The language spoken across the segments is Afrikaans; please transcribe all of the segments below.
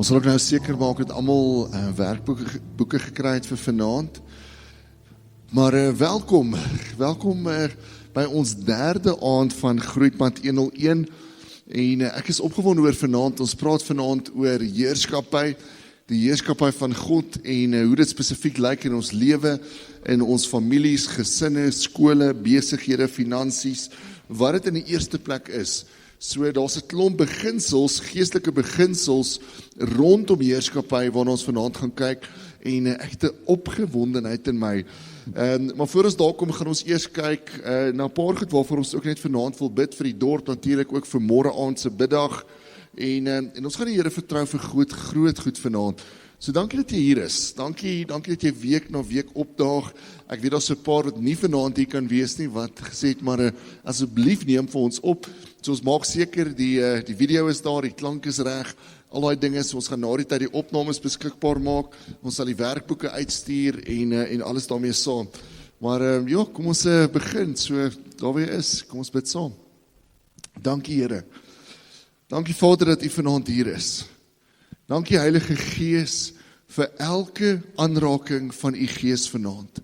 Ons sal ook nou seker maak dat almal werkboeke gekry het vir vanaand. Maar welkom by ons derde aand van Groeipad 101. En ek is opgewonde oor vanaand. Ons praat vanaand oor heerskappy, die heerskappy van God en hoe dit spesifiek lyk in ons lewe, in ons families, gesinne, skole, besighede, finansies, wat dit in die eerste plek is. So daar's 'n klomp beginsels, geestelike beginsels rondom heerskappy waarna ons vanaand gaan kyk en ek het 'n opgewondenheid in my. Maar voor ons daar kom, gaan ons eers kyk na 'n paar goed waarvoor ons ook net vanaand wil bid vir die dorp, natuurlik ook vir môre aand se biddag. En ons gaan die Here vertrou vir groot goed vanaand. So dankie dat jy hier is. Dankie dat jy week na week opdaag. Ek weet daar's 'n paar wat nie vanaand hier kan wees nie, wat gesê het, maar asseblief neem vir ons op. So ons maak seker die video is daar, die klank is reg, al daai dinge. So ons gaan na die tyd die opnames beskikbaar maak. Ons sal die werkboeke uitstuur en alles daarmee saam. Maar ja, kom ons begin. So daar waar jy is, kom ons bid saam. Dankie Here. Dankie Vader dat U vanaand hier is. Dankie Heilige Gees vir elke aanraking van U Gees vanaand.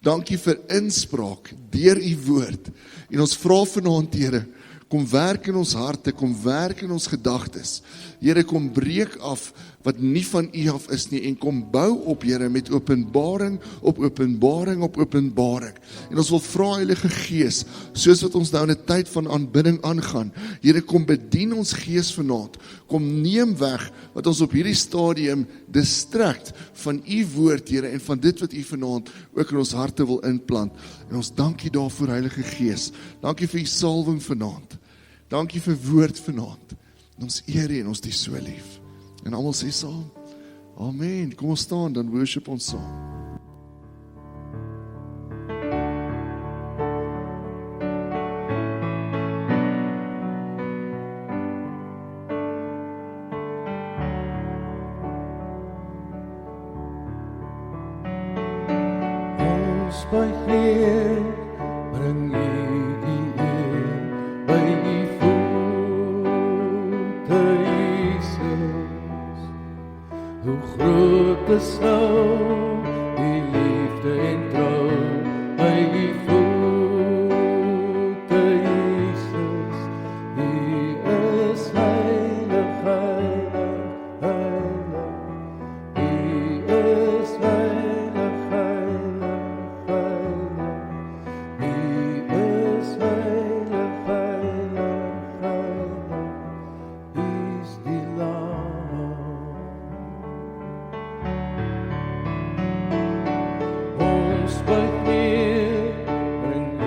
Dankie vir inspraak deur U woord. En ons vra vanaand Here, kom werk in ons harte, kom werk in ons gedagtes. Here, kom breek af wat nie van U af is nie en kom bou op Here met openbaring op openbaring op openbaring. En ons wil vra Heilige Gees, soos wat ons nou in 'n tyd van aanbidding aangaan, Here, kom bedien ons gees vanaand. Kom neem weg wat ons op hierdie stadium distrakt van U woord, Here, en van dit wat U vanaand ook in ons harte wil inplant. En ons dankie daarvoor, Heilige Gees. Dankie vir U salwing vanaand. Dankie vir woord vanaand. En ons eer U en ons die so lief. En almal sê saam, amen. Kom ons staan, dan worship ons saam. Ons buig neer, bring U die eer by U voete, Jesus. Hoe groot is nou die liefde en trou by U voete, Jesus. U is heilig, heilig, heilig. U is heilig, heilig, heilig. U is heilig, heilig, heilig. U's die Lam. Ons buig neer, bring U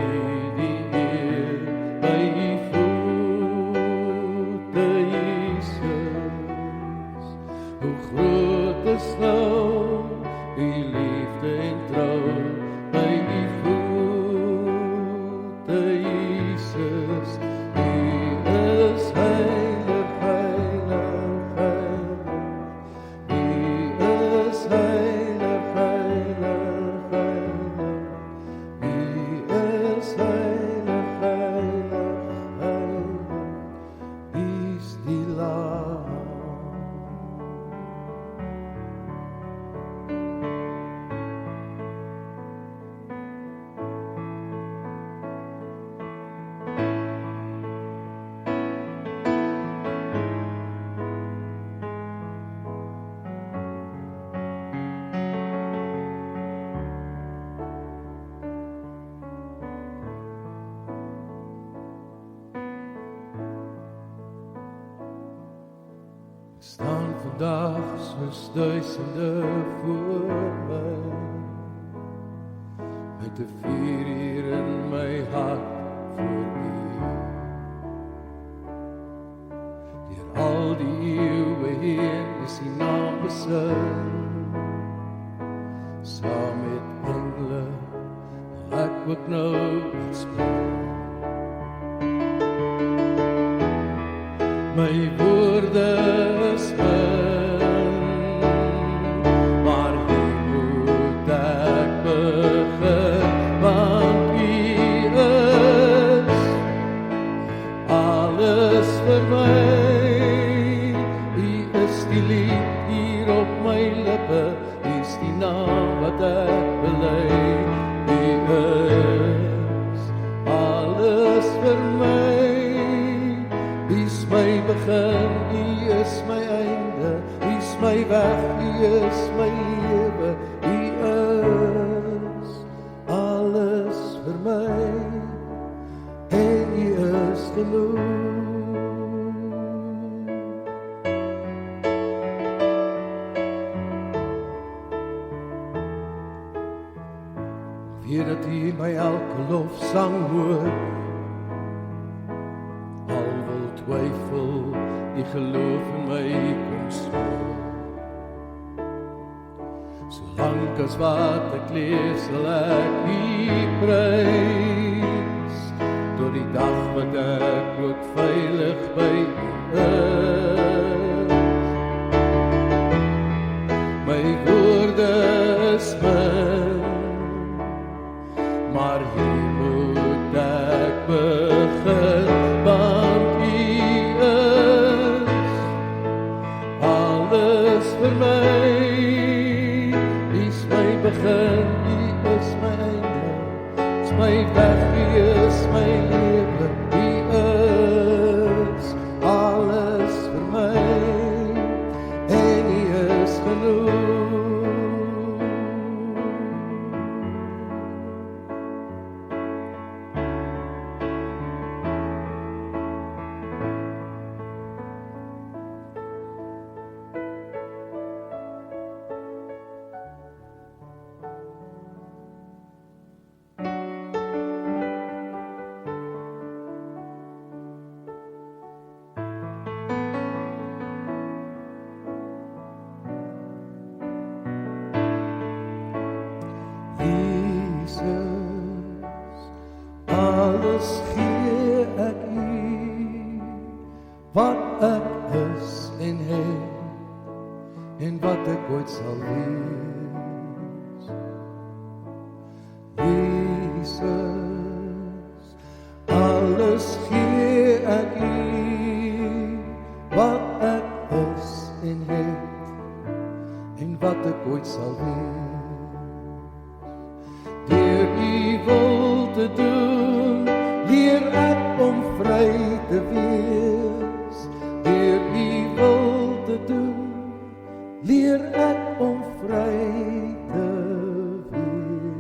die eer by U voete, Jesus. Hoe groot is nou U liefde en trou by U voete, Jesus. U is heilig, heilig, heilig. U is heilig, heilig, heilig. U is heilig, heilig, heilig. U's die Lam. Staan vandag soos duisende voor my, met 'n vuur hier in my hart vir U. Deur al die eeue heen is U naam besing, saam met engele wil ek ook nou speel. My woorde is min, maar hier moet ek begin, want U is alles vir my. U is die liefde lewe, is die naam wat ek bely. U is alles vir my. U is my begin, U is my einde. U is my weg, U is my lewe. U is alles vir my. En U is genoeg. Weet dat U my elke lofsang hoor. Al wil twyfel, U geloof in my kom spoor. Solank as wat ek leef, sal ek U prys, tot die dag wat ek ook veilig by U is. My woorde is min, maar hier moet ek begin, want U is alles vir my. U is my begin, U is my einde. U is my weg, U is my lewe. U is alles vir my, en U is genoeg. Alles gee ek U, wat ek is en het, en wat ek ooit sal wees. Jesus, alles gee ek U, wat ek is en het, en wat ek ooit sal wees. Deur U wil te doen, leer ek om vry te wees. Deur U wil te doen, leer ek om vry te wees.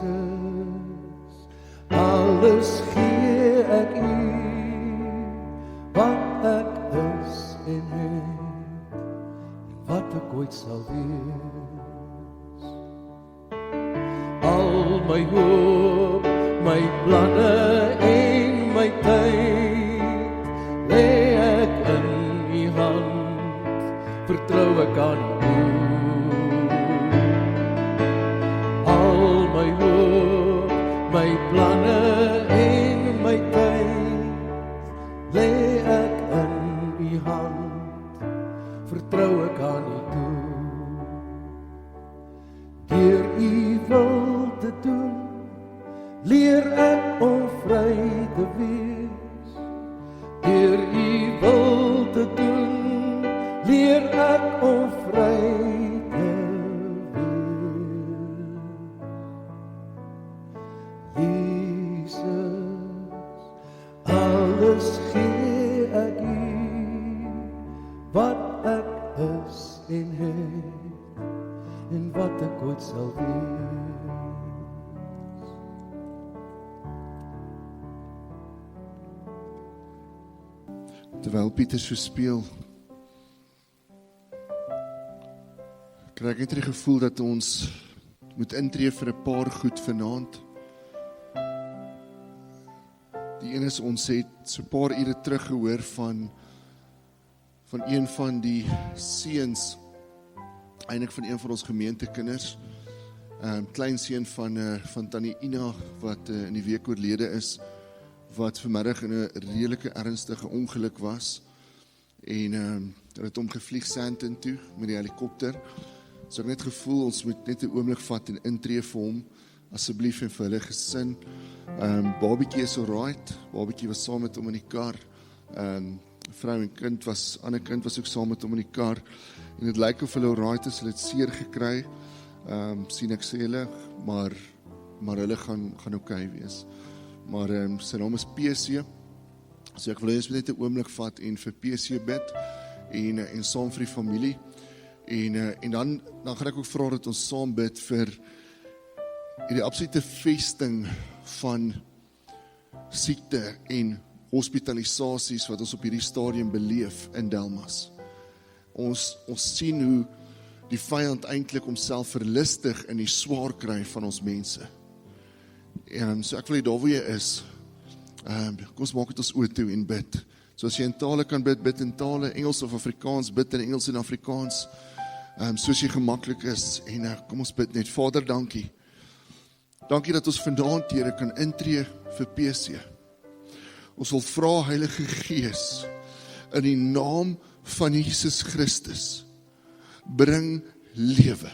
Jesus, alles gee ek U, wat ek is en het, en wat ek ooit sal wees. Al my hoop, my planne en my tyd, lê ek in U hand, vertrou ek aan U. Al my hoop, my planne en my tyd, lê ek in U hand, vertrou ek aan U toe. Deur U wil te doen, leer ek om vry te wees. Deur U wil te doen, leer ek om vry te wees. Jesus, alles gee ek U, wat ek is en het, en wat ek ooit sal wees. Terwyl Pieter so speel, kry ek net die gevoel dat ons moet intree vir 'n paar goed vanaand. Die een is, ons het so 'n paar ure terug gehoor van een van die seuns, eintlik van een van ons gemeentekinders, kleinseun van Tannie Ina, wat in die week oorlede is, wat vanmiddag in 'n redelike ernstige ongeluk was, en hulle het hom gevlieg Sandton toe met die helikopter. So ek net gevoel, ons moet net 'n oomblik vat en intree vir hom, asseblief, en vir hulle gesin. Babietjie is alright, babietjie was saam met hom in die kar, vrou en ander kind was ook saam met hom in die kar, en het lyk of hulle alright is, hulle het seer gekry, sien ek sê hulle, maar hulle gaan okay wees. Maar sy naam is PC, so ek wil eens net 'n oomblik vat en vir PC bid, en saam vir die familie, en dan gaan ek ook vra dat ons saam bid vir die absolute vesting van siekte en hospitalisasies wat ons op hierdie stadium beleef in Delmas. Ons sien hoe die vyand eintlik homself verlustig in die swaar kry van ons mense. So ek wil jy daar waar jy is, kom ons maak het ons oë toe en bid. So as jy in tale kan bid, bid in tale, Engels of Afrikaans, bid in Engels en Afrikaans, soos jy gemaklik is, en kom ons bid net. Vader, dankie. Dankie dat ons vanaand, Here, kan intree vir PC. Ons wil vra, Heilige Gees, in die naam van Jesus Christus, bring lewe.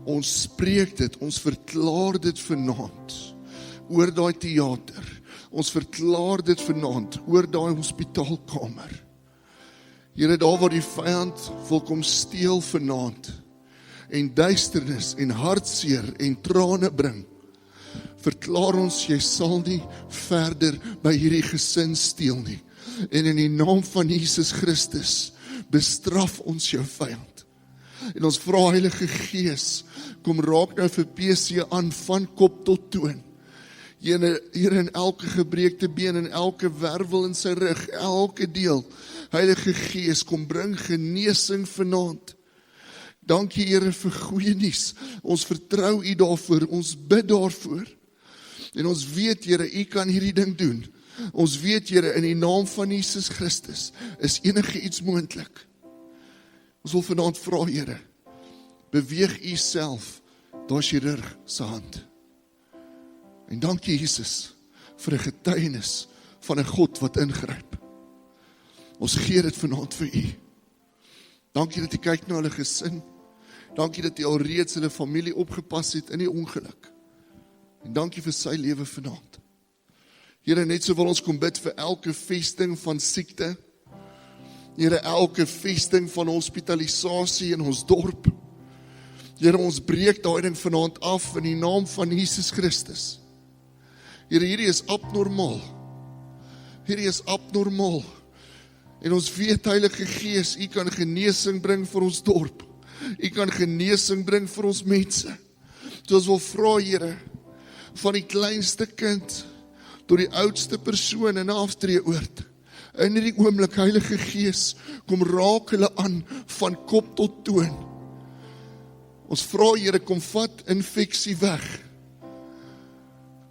Ons spreek dit, ons verklaar dit vanaand, oor daai theater, ons verklaar dit vanaand, oor daai hospitaalkamer. Here, daar waar die vyand wil kom steel vanaand, en duisternis, en hartseer, en trane bring, verklaar ons, jy sal nie verder by hierdie gesin steel nie, en in die naam van Jesus Christus, bestraf ons jou vyand, en ons vra Heilige Gees, kom raak nou vir PC aan, van kop tot toon, Here in elke gebreekte been, in elke wervel in sy rug, elke deel, Heilige Gees, kom bring genesing vanaand. Dankie Here vir goeie nuus, ons vertrou U daarvoor, ons bid daarvoor, en ons weet Here, U kan hierdie ding doen, ons weet Here, in die naam van Jesus Christus, is enige iets moontlik. Ons wil vanaand vra Here, beweeg U self, daar chirurg se hand. En dankie Jesus, vir 'n getuienis van 'n God wat ingryp. Ons gee dit vanaand vir U. Dankie dat U kyk na hulle gesin. Dankie dat U alreeds hulle familie opgepas het in die ongeluk. En dankie vir sy lewe vanaand. Here, net so wil ons kom bid vir elke vesting van siekte. Here, elke vesting van hospitalisasie in ons dorp. Here, ons breek daai ding vanaand af in die naam van Jesus Christus. Here, hierdie is abnormaal. Hierdie is abnormaal. En ons weet, Heilige Gees, U kan genesing bring vir ons dorp. U kan genesing bring vir ons mense. So ons wil vra, Here, van die kleinste kind tot die oudste persoon in 'n aftreeoord. In hierdie oomblik, Heilige Gees, kom raak hulle aan van kop tot toon. Ons vra, Here, kom vat infeksie weg.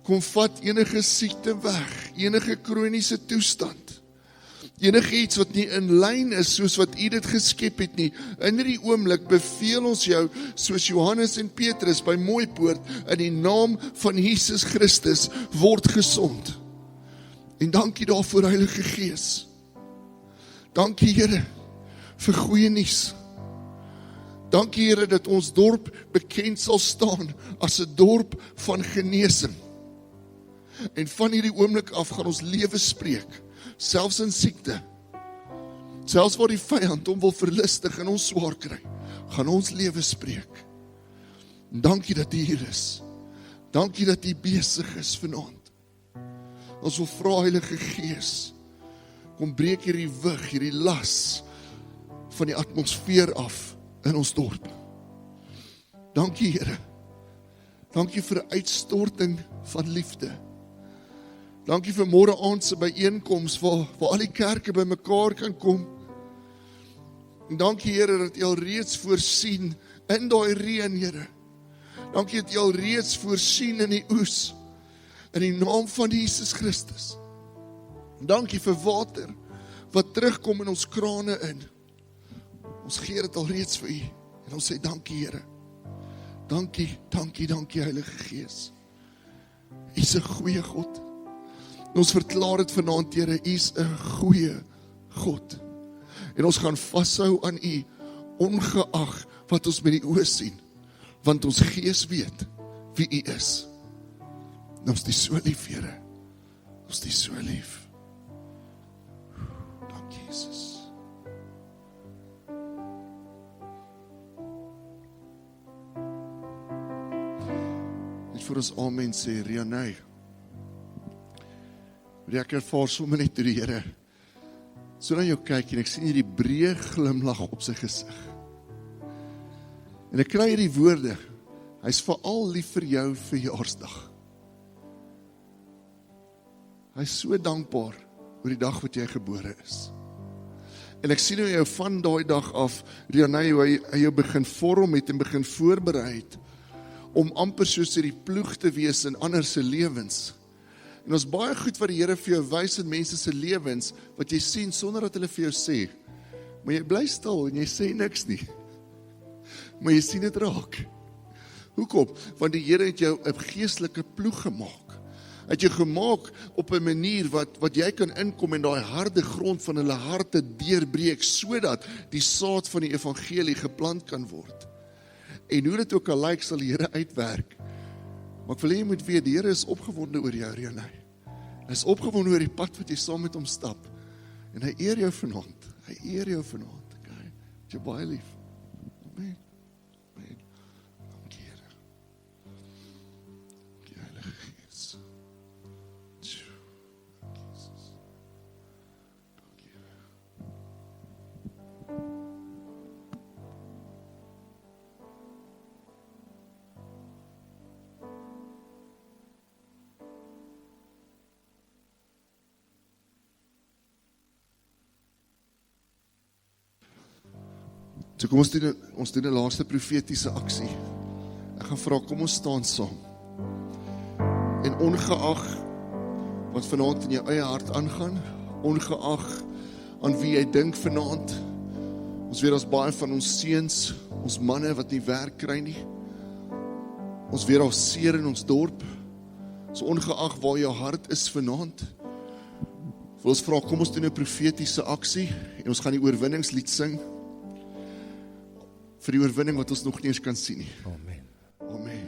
Kom vat enige siekte weg, enige kroniese toestand, enige iets wat nie in lyn is soos wat U dit geskep het nie. In hierdie oomblik beveel ons jou, soos Johannes en Petrus by Mooipoort, in die naam van Jesus Christus, word gesond. En dankie daarvoor, Heilige Gees. Dankie, Here, vir goeie nuus. Dankie, Here, dat ons dorp bekend sal staan as 'n dorp van genesing. En van hierdie oomblik af gaan ons lewe spreek, selfs in siekte, selfs waar die vyand hom wil verlustig en ons swaar kry, gaan ons lewe spreek. En dankie dat U hier is. Dankie dat U besig is vanaand. Ons wil vra, Heilige Gees, kom breek hierdie wig, hierdie las van die atmosfeer af in ons dorp. Dankie, Here. Dankie vir 'n uitstorting van liefde. Dankie vir môre aand se byeenkoms waar al die kerke by mekaar kan kom. En dankie, Here, dat U alreeds voorsien in daai reën, Here. Dankie dat U alreeds voorsien in die oes, in die naam van Jesus Christus. Dankie vir water wat terugkom in ons krane in. Ons gee dit alreeds vir U en ons sê dankie, Here. Dankie, dankie, dankie, Heilige Gees. U is 'n goeie God. En ons verklaar dit vanaand, Here, U is 'n goeie God. En ons gaan vashou aan U, ongeag wat ons met die oë sien, want ons gees weet wie U is. En ons is so lief, Here. Ons is so lief. voor ons amen sê, Rianey. Ek ervaar sommer net hoe die Here so na jou kyk en ek sien hierdie breë glimlag op sy gesig. En ek kry hierdie woorde, hy is veral lief vir jou verjaarsdag. Hy is so dankbaar oor die dag wat jy gebore is. En ek sien hoe jou van daai dag af, Rianey, hoe hy jou begin vorm het en begin voorberei het, om amper soos hierdie ploeg te wees in ander se lewens. En ons baie goed wat die Here vir jou wys in mense se lewens, wat jy sien sonder dat hulle vir jou sê. Maar jy bly stil en jy sê niks nie. Maar jy sien dit raak. Hoekom? Want die Here het jou 'n geestelike ploeg gemaak. Hy het jou gemaak op 'n manier wat jy kan inkom en daai harde grond van hulle harte deurbreek, sodat die saad van die evangelie geplant kan word. En hoe dit ook al lyk, sal die Here uitwerk. Maar ek wil hê jy moet weet, die Here is opgewonde oor jou, Rianey. Hy is opgewonde oor die pad wat jy saam met hom stap. En hy eer jou vanaand. Hy eer jou vanaand. Okay? Het jou baie lief. Amen. Amen. Dankie, Here. Dankie, Heilige Gees. Tjoe. Dankie, Jesus. Dankie, Here. So kom ons doen 'n laaste profetiese aksie. Ek gaan vra, kom ons staan saam. En ongeag wat vanaand in jou eie hart aangaan, ongeag aan wie jy dink vanaand, ons weet daar's baie van ons seuns, ons manne wat nie werk kry nie. Ons weet daar's seer in ons dorp. So ongeag waar jou hart is vanaand, wil ons vra, kom ons doen 'n profetiese aksie en ons gaan die oorwinningslied sing. Vir die oorwinning wat ons nog nie eens kan sien nie. Amen. Amen.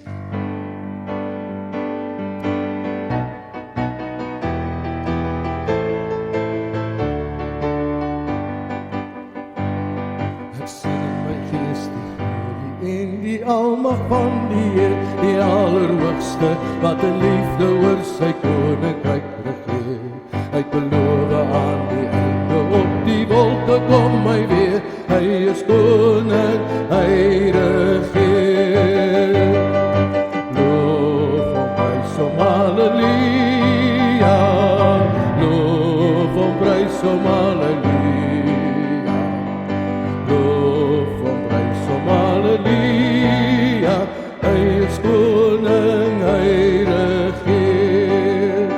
Ek sien in my gees die glorie en die almag van die Heer, die Allerhoogste, wat in liefde oor sy koninkryk regeer. Hy het beloof aan die einde op die wolke kom hy weer. Hy is koning, hy regeer. Loof hom, prys hom, halleluja. Loof hom, prys hom, halleluja. Loof hom, prys hom, halleluja. Hy is koning, hy regeer.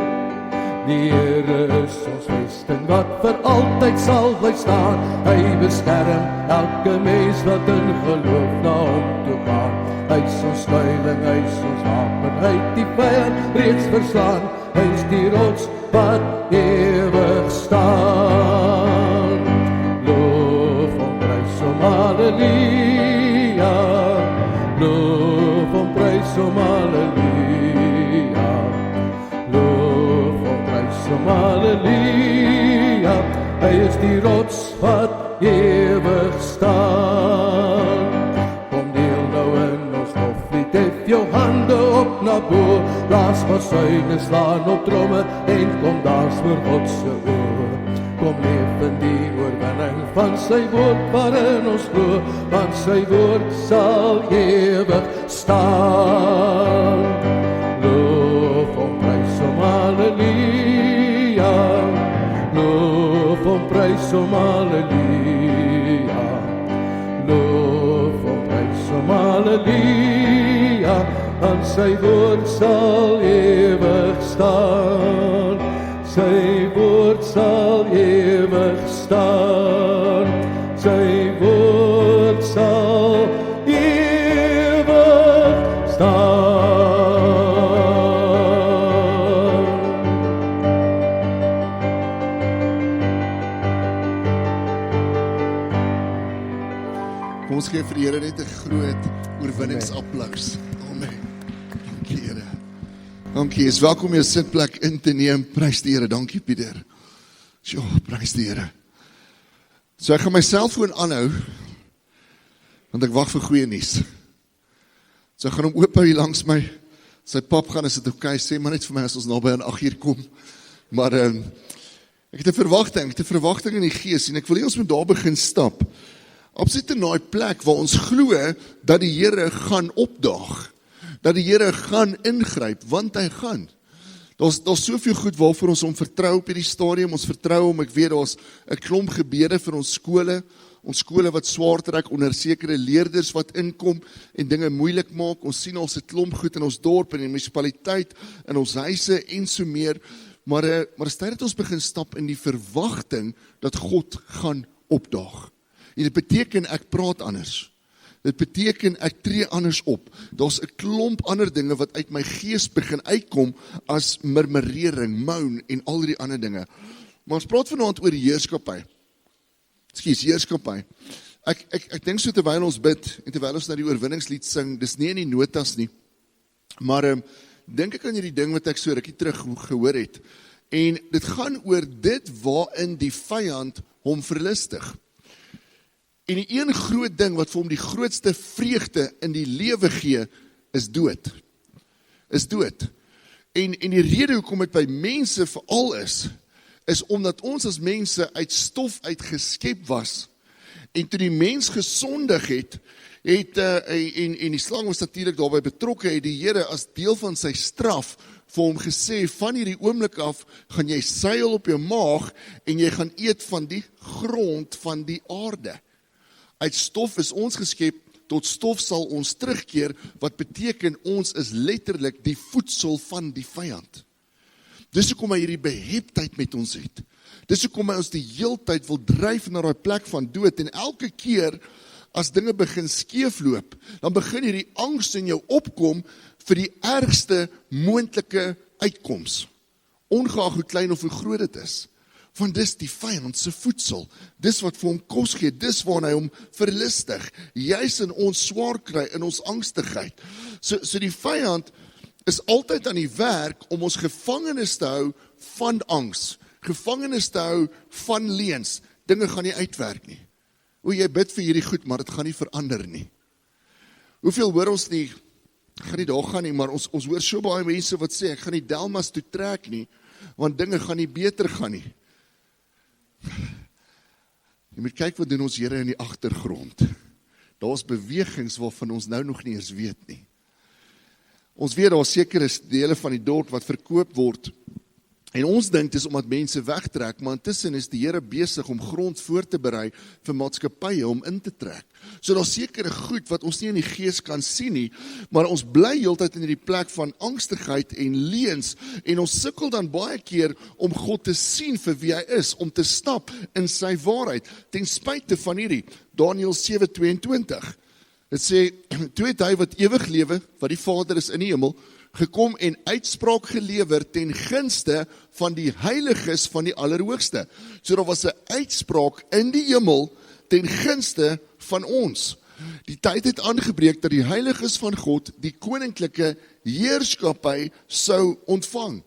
Die Here is ons vesting wat vir altyd sal bly staan. Hy beskerm elke mens wat in geloof na hom toe gaan. Hy is ons skuiling, hy is ons wapen, hy het die vyand reeds verslaan. Hy is die rots wat ewig staan. Loof hom, prys hom, halleluja. Loof hom, prys hom, halleluja. Loof hom, prys hom, halleluja. Hy is die rots wat ewig staan. Kom deel nou in ons loflied, hef jou hande op na bo. Blaas versuine, slaan op tromme en kom dans voor God se oor. Kom leef in die oorwinning van sy woord waarin ons glo, want sy woord sal ewig staan. Loof hom, prys hom, halleluja. Loof hom, prys hom, halleluja. Loof hom, prys hom, halleluja. Want sy woord sal ewig staan. Sy woord sal ewig staan. Sy woord sal ewig staan. Kom ons gee vir die Here net 'n groot oorwinningsapplaus. Amen. Dankie, Here. Dankie, is welkom jou sitplek in te neem. Prys die Here, dankie Pieter. Sjoe, prys die Here. So ek gaan my selfoon aanhou, want ek wag vir goeie nuus. So ek gaan hom oophou hier langs my. sy pap gaan, is dit oké, sê maar net vir my as ons naby aan 8 uur kom. Maar ek het 'n verwagting in die gees en ek wil hê ons moet daar begin stap. Absoluut in daai plek waar ons glo dat die Here gaan opdaag, dat die Here gaan ingryp, want hy gaan. Daar's soveel goed waarvoor ons hom vertrou op hierdie stadium. Ons vertrou hom, ek weet daar's 'n klomp gebede vir ons skole wat swaar trek onder sekere leerders wat inkom en dinge moeilik maak. Ons sien ons 'n klomp goed in ons dorp en in die munisipaliteit, in ons huise en so meer. Maar is tyd dat ons begin stap in die verwagting dat God gaan opdaag. En dit beteken ek praat anders. Dit beteken ek tree anders op. Daar's 'n klomp ander dinge wat uit my gees begin uitkom as murmurering, moan en al die ander dinge. Maar ons praat vanaand oor heerskappy. Heerskappy. Ek dink so terwyl ons bid en terwyl ons na die oorwinningslied sing, dis nie in die notas nie. Maar dink ek aan hierdie ding wat ek so rukkie terug gehoor het. En dit gaan oor dit waarin die vyand hom verlustig. En die een groot ding wat vir hom die grootste vreugde in die lewe gee, is dood. En die rede hoekom dit by mense veral is omdat ons as mense uit stof uit geskep was. En toe die mens gesondig het en die slang was natuurlik daarbij betrokke, het die Here as deel van sy straf vir hom gesê, van hierdie oomblik af gaan jy seil op jou maag en jy gaan eet van die grond van die aarde. Uit stof is ons geskep, tot stof sal ons terugkeer, wat beteken ons is letterlik die voedsel van die vyand. Dis hoekom hy hierdie beheptheid met ons het. Dis hoekom hy ons die heeltyd wil dryf na daai plek van dood. En elke keer as dinge begin skeefloop, dan begin hierdie angs in jou opkom vir die ergste moontlike uitkoms. Ongeag hoe klein of hoe groot dit is. Want dis die vyand se voedsel, dis wat vir hom kos gee, dis waarna hy hom verlustig, juis in ons swaar kry, in ons angstigheid. So die vyand is altyd aan die werk om ons gevangenes te hou van angs, gevangenes te hou van leuns. Dinge gaan nie uitwerk nie. Jy bid vir hierdie goed, maar dit gaan nie verander nie. Hoeveel hoor ons nie, ek gaan nie daar gaan nie, maar ons hoor so baie mense wat sê, ek gaan nie Delmas toe trek nie, want dinge gaan nie beter gaan nie. Jy moet kyk wat doen ons Here in die agtergrond. Daar's bewegings waarvan ons nou nog nie eens weet nie. Ons weet daar sekere dele van die dorp wat verkoop word. En ons dink dis omdat mense wegtrek, maar intussen is die Here besig om grond voor te berei vir maatskappye om in te trek. So daar's sekere goed wat ons nie in die gees kan sien nie, maar ons bly heeltyd in hierdie plek van angstigheid en leuns en ons sukkel dan baie keer om God te sien vir wie hy is, om te stap in sy waarheid, ten spyte van hierdie Daniël 7:22. Dit sê, toe het hy wat ewig lewe, wat die Vader is in die hemel, gekom en uitspraak gelewer ten gunste van die heiliges van die Allerhoogste. So daar was 'n uitspraak in die hemel ten gunste van ons. Die tyd het aangebreek dat die heiliges van God die koninklike heerskappy sou ontvang.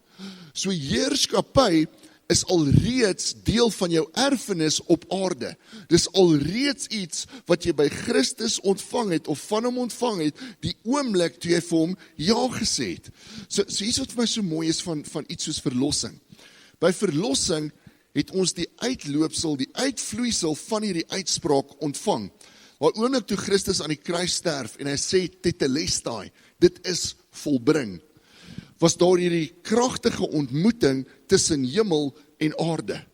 So heerskappy is alreeds deel van jou erfenis op aarde. Dis alreeds iets wat jy by Christus ontvang het, of van hom ontvang het, die oomblik toe jy vir hom ja gesê het. So iets wat vir my so mooi is van iets soos verlossing. By verlossing het ons die uitloopsel, die uitvloeisel van hierdie uitspraak ontvang. Waar oomblik toe Christus aan die kruis sterf en hy sê, tetelestai, dit is volbring, was daar hierdie kragtige ontmoeting tussen hemel en aarde.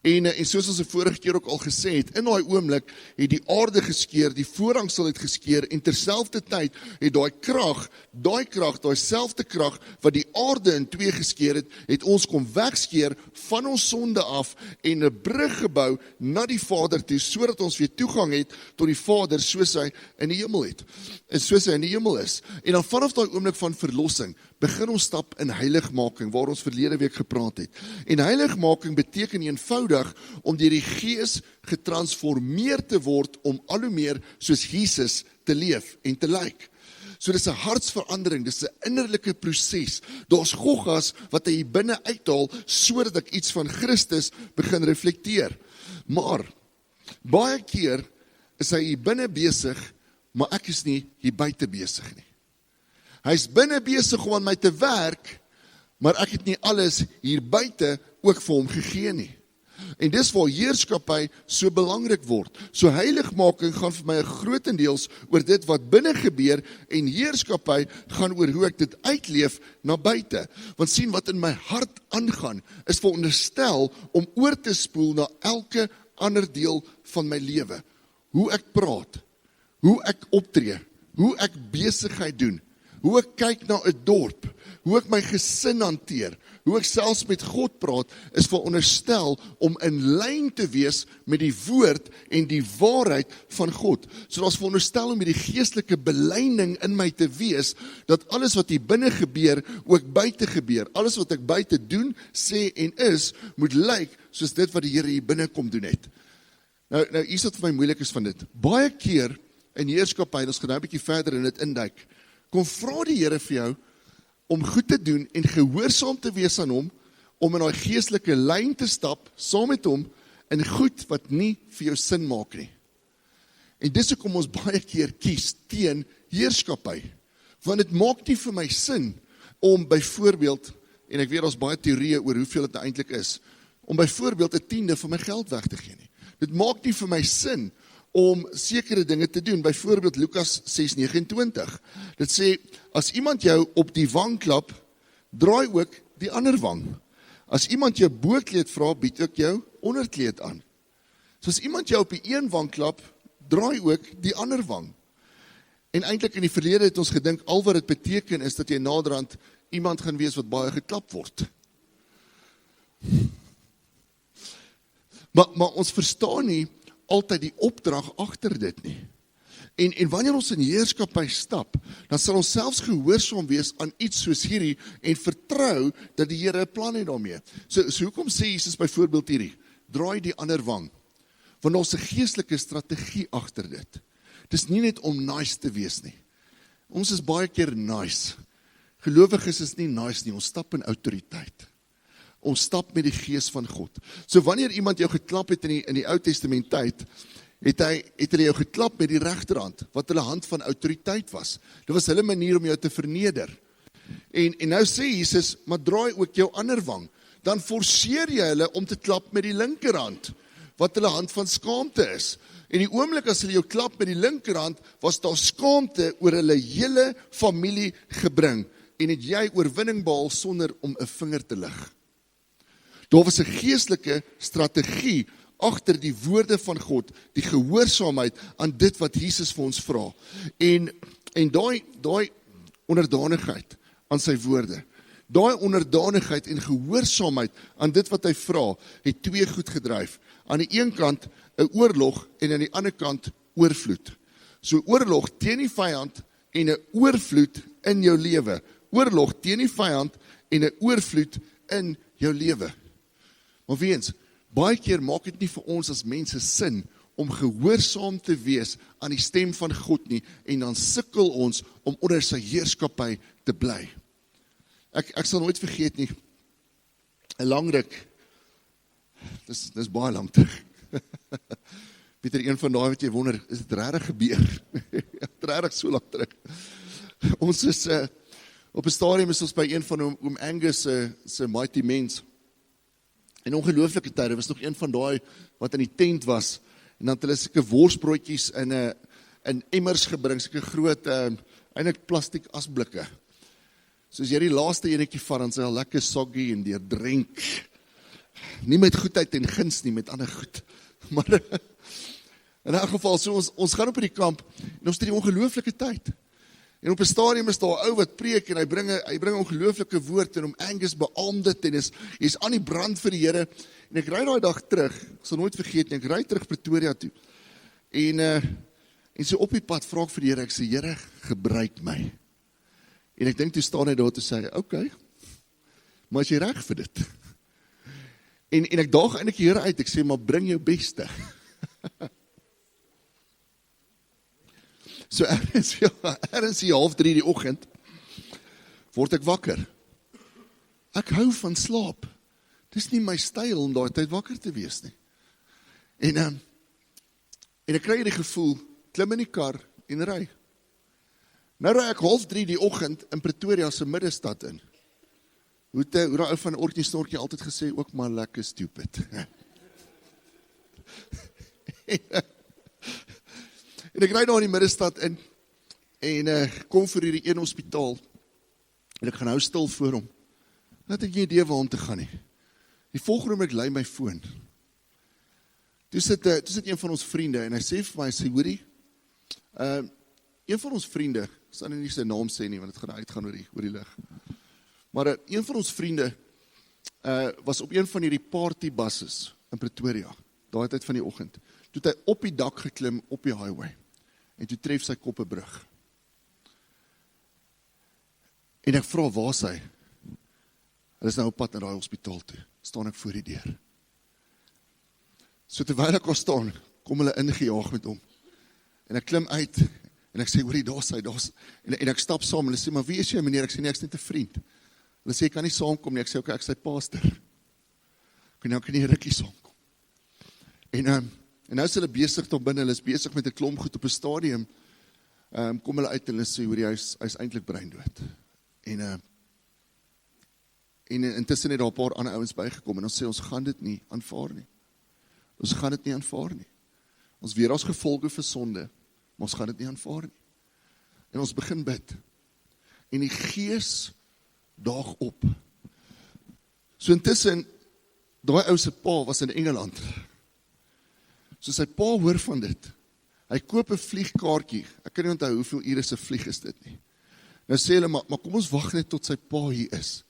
En soos ons die vorige keer ook al gesê het, in daai oomblik het die aarde geskeur, die voorhangsel het geskeur, en terselfdertyd het daai selfde krag wat die aarde in twee geskeur het ons kom wegskeer van ons sonde af en 'n brug gebou na die Vader toe, sodat ons weer toegang het tot die Vader soos hy in die hemel het. En soos hy in die hemel is. En dan vanaf daai oomblik van verlossing, begin ons stap in heiligmaking, waar ons verlede week gepraat het. En heiligmaking beteken eenvoudig om deur die Gees getransformeer te word om al hoe meer soos Jesus te leef en te lyk. So dis 'n hartsverandering, dis 'n innerlike proses. Daar's goggas wat hy binne uithaal sodat ek iets van Christus begin reflekteer. Maar baie keer is hy hier binne besig, maar ek is nie hier buite besig nie. Hy's binne besig om aan my te werk, maar ek het nie alles hier buite ook vir hom gegee nie. En dis waar heerskappy so belangrik word. So heiligmaking gaan vir my grootendeels oor dit wat binne gebeur, en heerskappy gaan oor hoe ek dit uitleef na buite. Want sien, wat in my hart aangaan, is veronderstel om oor te spoel na elke ander deel van my lewe. Hoe ek praat, hoe ek optree, hoe ek besigheid doen, hoe ek kyk na 'n dorp, hoe ek my gesin hanteer, hoe ek selfs met God praat, is veronderstel om in lyn te wees met die woord en die waarheid van God. So daar's veronderstel om hierdie geestelike belyning in my te wees, dat alles wat hier binne gebeur, ook buite gebeur. Alles wat ek buite doen, sê en is, moet lyk soos dit wat die Here hier binne kom doen het. Nou hier is wat vir my moeilik is van dit. Baie keer in heerskappy, ons gaan nou 'n bietjie verder in dit induik, kom vra die Here vir jou om goed te doen en gehoorsaam te wees aan hom, om in daai geestelike lyn te stap, saam met hom, in goed wat nie vir jou sin maak nie. En dis hoekom ons baie keer kies teen heerskappy, want dit maak nie vir my sin, om byvoorbeeld, en ek weet daar's baie teorieë oor hoeveel dit eintlik is, om byvoorbeeld 'n tiende van my geld weg te gee nie. Dit maak nie vir my sin, om sekere dinge te doen, byvoorbeeld Lukas 6:29. Dit sê, as iemand jou op die wang klap, draai ook die ander wang. As iemand jou bokleed vra, bied ook jou onderkleed aan. So as iemand jou op die een wang klap, draai ook die ander wang. En eintlik in die verlede het ons gedink, al wat dit beteken is, dat jy naderhand iemand gaan wees wat baie geklap word. Maar ons verstaan nie, altyd die opdrag agter dit nie. En wanneer ons in heerskappy stap, dan sal ons selfs gehoorsaam wees aan iets soos hierdie, en vertrou dat die Here 'n plan het daarmee. So hoekom sê Jesus byvoorbeeld hierdie, draai die ander wang? Want ons 'n geestelike strategie agter dit. Dis nie net om nice te wees nie. Ons is baie keer nice. Gelowiges is nie nice nie, ons stap in autoriteit. Ons stap met die gees van God. So wanneer iemand jou geklap het in die Ou Testament tyd, het hulle jou geklap met die regterhand, wat hulle hand van autoriteit was. Dit was hulle manier om jou te verneder. En nou sê Jesus, maar draai ook jou ander wang. Dan forceer jy hulle om te klap met die linkerhand, wat hulle hand van skaamte is. En die oomblik as hulle jou klap met die linkerhand, was daar skaamte oor hulle hele familie gebring. En het jy oorwinning behaal sonder om 'n vinger te lig. Daar was 'n geestelike strategie agter die woorde van God, die gehoorsaamheid aan dit wat Jesus vir ons vra. En daai onderdanigheid aan sy woorde, daai onderdanigheid en gehoorsaamheid aan dit wat hy vra, het twee goed gedryf. Aan die een kant 'n oorlog en aan die ander kant oorvloed. So oorlog teen die vyand en 'n oorvloed in jou lewe. Oorlog teen die vyand en 'n oorvloed in jou lewe. Maar weens, baie keer maak dit nie vir ons as mense sin om gehoorsaam te wees aan die stem van God nie, en dan sukkel ons om onder sy heerskappy te bly. Ek sal nooit vergeet nie, 'n lang ruk, dis baie lang terug. Pieter, een van daai wat jy wonder, is dit regtig gebeur? Regtig so lank terug. Ons is, op 'n stadium is ons by een van oom Angus se Mighty Men's. En ongelooflike tyd, was nog een van daai wat in die tent was, en dan het hulle sulke worsbroodjies in emmers gebring, sulke groot, eintlik plastiek asblikke. So as jy die laaste enetjie vat, dan is hy al lekker soggy en deurdrenk. Nie met goedheid en guns nie, met ander goed. Maar in 'n geval, so ons gaan op die kamp, en ons het die ongelooflike tyd. En op 'n stadium is daar 'n ou wat preek, en hy bring 'n ongelooflike woord, en om Angus beamoen dit, en is aan die brand vir die Here. En ek ry daai dag terug, ek sal nooit vergeet nie, ek ry terug Pretoria toe. En so op die pad vra ek vir die Here, ek sê, Here, gebruik my. En ek dink toe staan hy daar te sê, okay, maar is jy reg vir dit? En ek daag eintlik die Here uit, ek sê, maar bring jou beste. So ergens 2:30 die oggend, word ek wakker. Ek hou van slaap. Dis nie my styl om daai tyd wakker te wees nie. En ek kry die gevoel, klim in die kar en ry. Nou ry ek 2:30 die oggend in Pretoria se middestad in. Hoe daai ou van Orkney Snorkie altyd gesê, ook maar lekker stupid. En ek ry daar in die middestad in, en kom vir hierdie een hospitaal, en ek gaan nou stil voor hom. Dan het ek nie idee waar om te gaan nie. Die volgende oomblik lei my foon. Toe sit een van ons vriende, en hy sê vir my, hy sê, hoorie, een van ons vriende, ek sal nie sy naam sê nie, want het gaan uitgaan oor die lig. Maar een van ons vriende was op een van hierdie partybuses in Pretoria, daai tyd van die oggend. Toe het hy op die dak geklim op die highway, en toe tref sy kop 'n brug. En ek vra, waar is hy? Hulle is nou op pad na daai hospitaal toe, staan ek voor die deur. So terwyl ek al staan, kom hulle ingejaag met hom. En ek klim uit, en ek sê, hoorie, daar is hy, en ek stap saam, en hulle sê, maar wie is jy, meneer? Ek sê, nee, ek is net 'n vriend. Hulle sê, ek kan nie saamkom nie, ek sê, okay, ek is sy pastor. Nou kan nie 'n rukkie saamkom. En nou is hulle besig tot binne, hulle is besig met 'n klomp goed op 'n stadium, kom hulle uit en hulle sê, hoorie, hy is eintlik breindood. En intussen het daar 'n paar ander ouens bygekom, en ons sê, ons gaan dit nie aanvaar nie. Ons gaan dit nie aanvaar nie. Ons weet daar's gevolge vir sonde, maar ons gaan dit nie aanvaar nie. En ons begin bid. En die Gees daag op. So intussen, daai ou se pa was in Engeland. So sy pa hoor van dit. Hy koop 'n vliegkaartjie. Ek kan nie onthou hoeveel ure se vlieg is dit nie. Nou sê hulle, maar kom ons wag net tot sy pa hier is,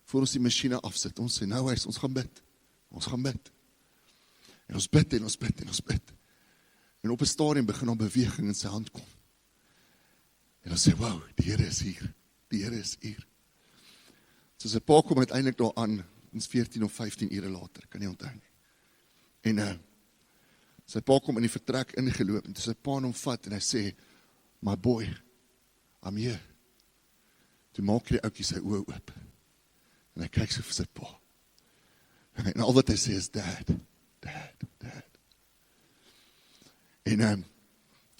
voor ons die masjiene afsit. Ons sê, nou ons gaan bid. Ons gaan bid. En ons bid, en ons bid, en ons bid. En op 'n stadium begin daar beweging in sy hand kom. En ons sê, wow, die Here is hier. Die Here is hier. So sy pa kom uiteindelik daar aan, ons 14 of 15 ure later, kan nie onthou nie. En sy pa kom in die vertrek ingeloop, en toe sy pa hom vat, en hy sê, my boy, I'm here. Toe maak die ouetjie sy oë oop. En hy kyk so vir sy pa. En al wat hy sê is, Dad. En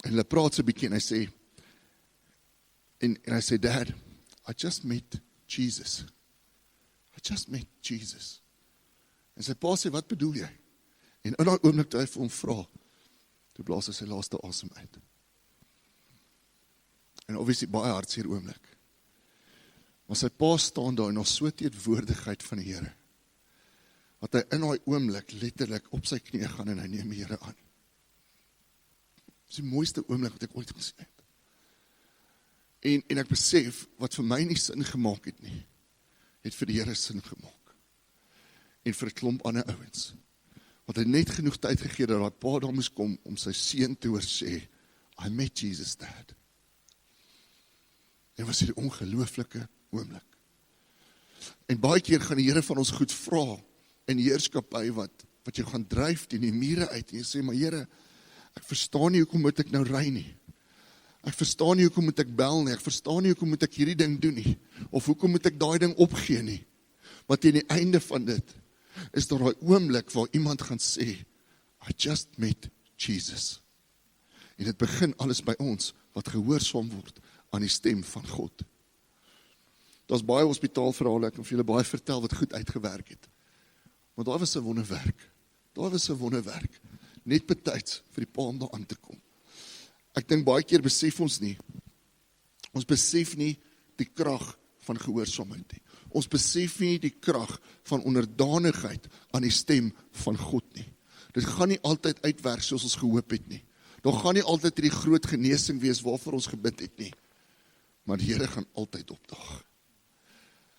hulle praat so 'n bietjie, en hy sê, en hy sê, Dad, I just met Jesus. I just met Jesus. En sy pa sê, wat bedoel jy? En in daai oomblik toe hy vir hom vra, toe blaas hy sy laaste asem uit. En obviously baie hartseer oomblik. Maar sy pa staan daar en ons so teenwoordigheid van die Here, wat hy in daai oomblik letterlik op sy knieë gaan en hy neem die Here aan. Dis die mooiste oomblik wat ek ooit gesien het. En ek besef, wat vir my nie sin gemaak het nie, het vir die Here sin gemaak. En vir 'n klomp ander ouens. Want hy net genoeg tyd gegee dat daai pa daar moes kom om sy seun te hoor sê, I met Jesus, Dad. En was hier 'n ongelooflike oomblik. En baie keer gaan die Here van ons goed vra in die heerskappy wat jy gaan dryf teen die mure uit en jy sê, maar Here, ek verstaan nie hoekom moet ek nou ry nie. Ek verstaan nie hoekom moet ek bel nie. Ek verstaan nie hoekom moet ek hierdie ding doen nie. Of hoekom moet ek daai ding opgee nie. Maar teen die einde van dit is daar daai oomblik waar iemand gaan sê, I just met Jesus. En dit begin alles by ons wat gehoorsaam word aan die stem van God. Daar's baie hospitaalverhale, ek kan vir julle baie vertel wat goed uitgewerk het. Maar daar was 'n wonderwerk. Net betyds vir die pa om daar aan te kom. Ek dink baie keer besef ons besef nie die krag van gehoorsaamheid nie. Ons besef nie die krag van onderdanigheid aan die stem van God nie. Dit gaan nie altyd uitwerk soos ons gehoop het nie. Daar gaan nie altyd die groot genesing wees waarvoor ons gebid het nie. Maar die Here gaan altyd opdaag.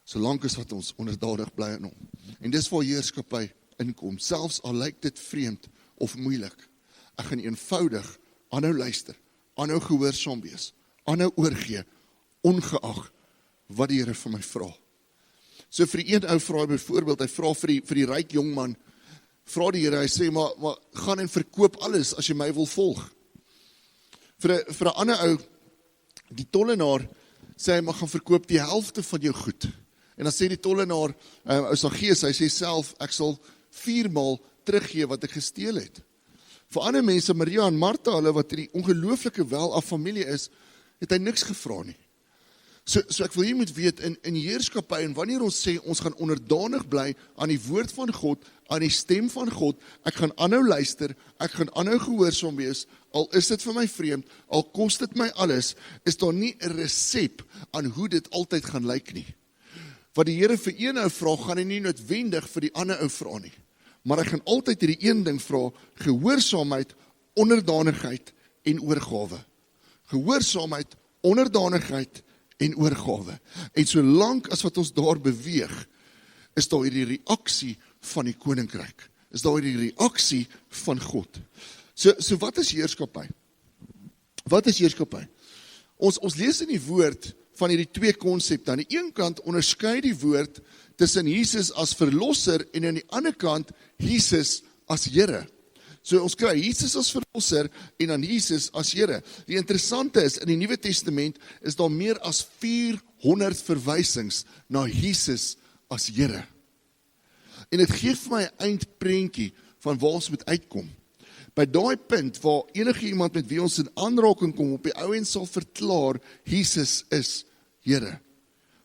Solank as wat ons onderdanig bly aan hom. En dis waar heerskappy inkom, selfs al lyk dit vreemd of moeilik. Ek gaan eenvoudig aanhou luister, aanhou gehoorsaam wees, aanhou oorgee, ongeag wat die Here van my vra. So vir die een ou vra hy byvoorbeeld, hy vra vir die ryk jongman, vra die Here, hy sê, maar gaan en verkoop alles as jy my wil volg. Vir 'n ander ou, die tollenaar, sê hy, maar gaan verkoop die helfte van jou goed. En dan sê die tollenaar, ou Saggeus, hy sê self, ek sal 4 maal teruggee wat ek gesteel het. Vir ander mense, Maria en Martha, hulle wat die ongelooflike wel af familie is, het hy niks gevra nie. So ek wil jy moet weet, in heerskappy, en wanneer ons sê, ons gaan onderdanig bly aan die woord van God, aan die stem van God, ek gaan aanhou luister, ek gaan aanhou gehoorsaam wees, al is dit vir my vreemd, al kos dit my alles, is daar nie 'n resep aan hoe dit altyd gaan lyk nie. Wat die Here vir een ou vra, gaan hy nie noodwendig vir die ander ou vra nie. Maar hy gaan altyd hierdie een ding vra, gehoorsaamheid, onderdanigheid en oorgawe. Gehoorsaamheid, onderdanigheid en oorgawe. En solank as wat ons daar beweeg, is daar hierdie reaksie van die koninkryk. Is daar hierdie reaksie van God. So wat is heerskappy? Wat is heerskappy? Ons lees in die woord van hierdie twee konsepte. Aan die een kant onderskei die woord tussen Jesus as verlosser en aan die ander kant Jesus as Here. So ons kry Jesus as verlosser en dan Jesus as Here. Die interessante is, in die Nuwe Testament is daar meer as 400 verwysings na Jesus as Here. En dit gee vir my 'n eindprentjie van waar ons moet uitkom. By daai punt waar enige iemand met wie ons in aanraking kom, op die ou end sal verklaar, Jesus is Here.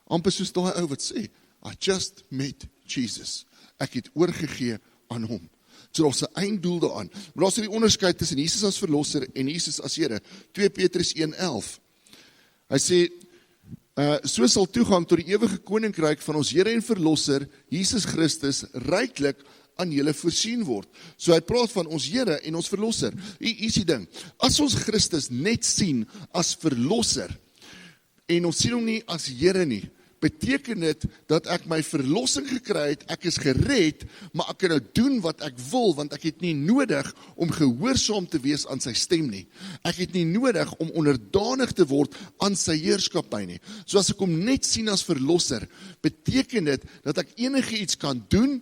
Amper soos daai ou wat sê, I just met Jesus. Ek het oorgegee aan hom. So daar's 'n einddoel daaraan. Maar daar's die onderskeid tussen Jesus as verlosser en Jesus as Here. 2 Petrus 1:11. Hy sê, so sal toegang tot die ewige koninkryk van ons Here en Verlosser, Jesus Christus, ryklik aan julle voorsien word. So hy praat van ons Here en ons Verlosser. Hier is die ding, as ons Christus net sien as Verlosser, en ons sien hom nie as Here nie, beteken dit dat ek my verlossing gekry het, ek is gered, maar ek kan nou doen wat ek wil, want ek het nie nodig om gehoorsaam te wees aan sy stem nie. Ek het nie nodig om onderdanig te word aan sy heerskappy nie. So as ek hom net sien as verlosser, beteken dit dat ek enige iets kan doen,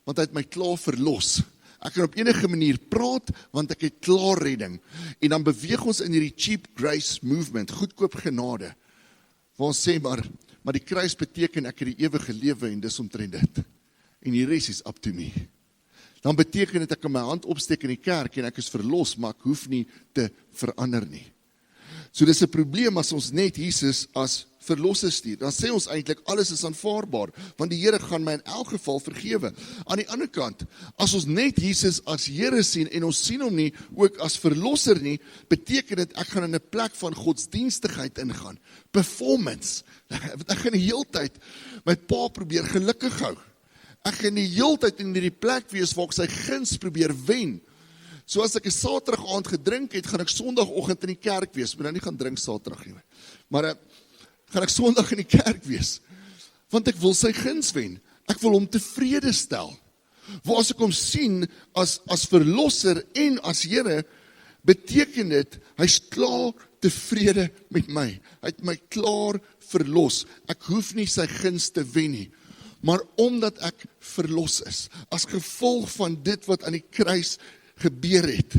want hy het my klaar verlos. Ek kan op enige manier praat, want ek het klaar redding. En dan beweeg ons in hierdie cheap grace movement, goedkoop genade, waar ons sê maar die kruis beteken ek het die ewige lewe en dis omtrent dit. En die res is up to me. Dan beteken dit ek kan my hand opsteek in die kerk en ek is verlos, maar ek hoef nie te verander nie. So dis 'n probleem as ons net Jesus as verlosser stuur. Dan sê ons eintlik alles is aanvaarbaar, want die Here gaan my in elk geval vergewe. Aan die ander kant, as ons net Jesus as Here sien en ons sien hom nie ook as verlosser nie, beteken dit ek gaan in 'n plek van godsdienstigheid ingaan. Performance. Ek gaan die hele tyd my pa probeer gelukkig hou. Ek gaan die hele tyd in hierdie plek wees waar ek sy guns probeer wen. So as ek 'n Saterdag aand gedrink het, gaan ek Sondagoggend in die kerk wees. Moet nou nie gaan drink Saterdag nie. Maar gaan ek Sondag in die kerk wees. Want ek wil sy guns wen. Ek wil hom tevrede stel. Waar as ek hom sien as verlosser en as Here, beteken dit, hy's klaar tevrede met my. Hy het my klaar verlos. Ek hoef nie sy guns te wen nie. Maar omdat ek verlos is, as gevolg van dit wat aan die kruis gebeur het,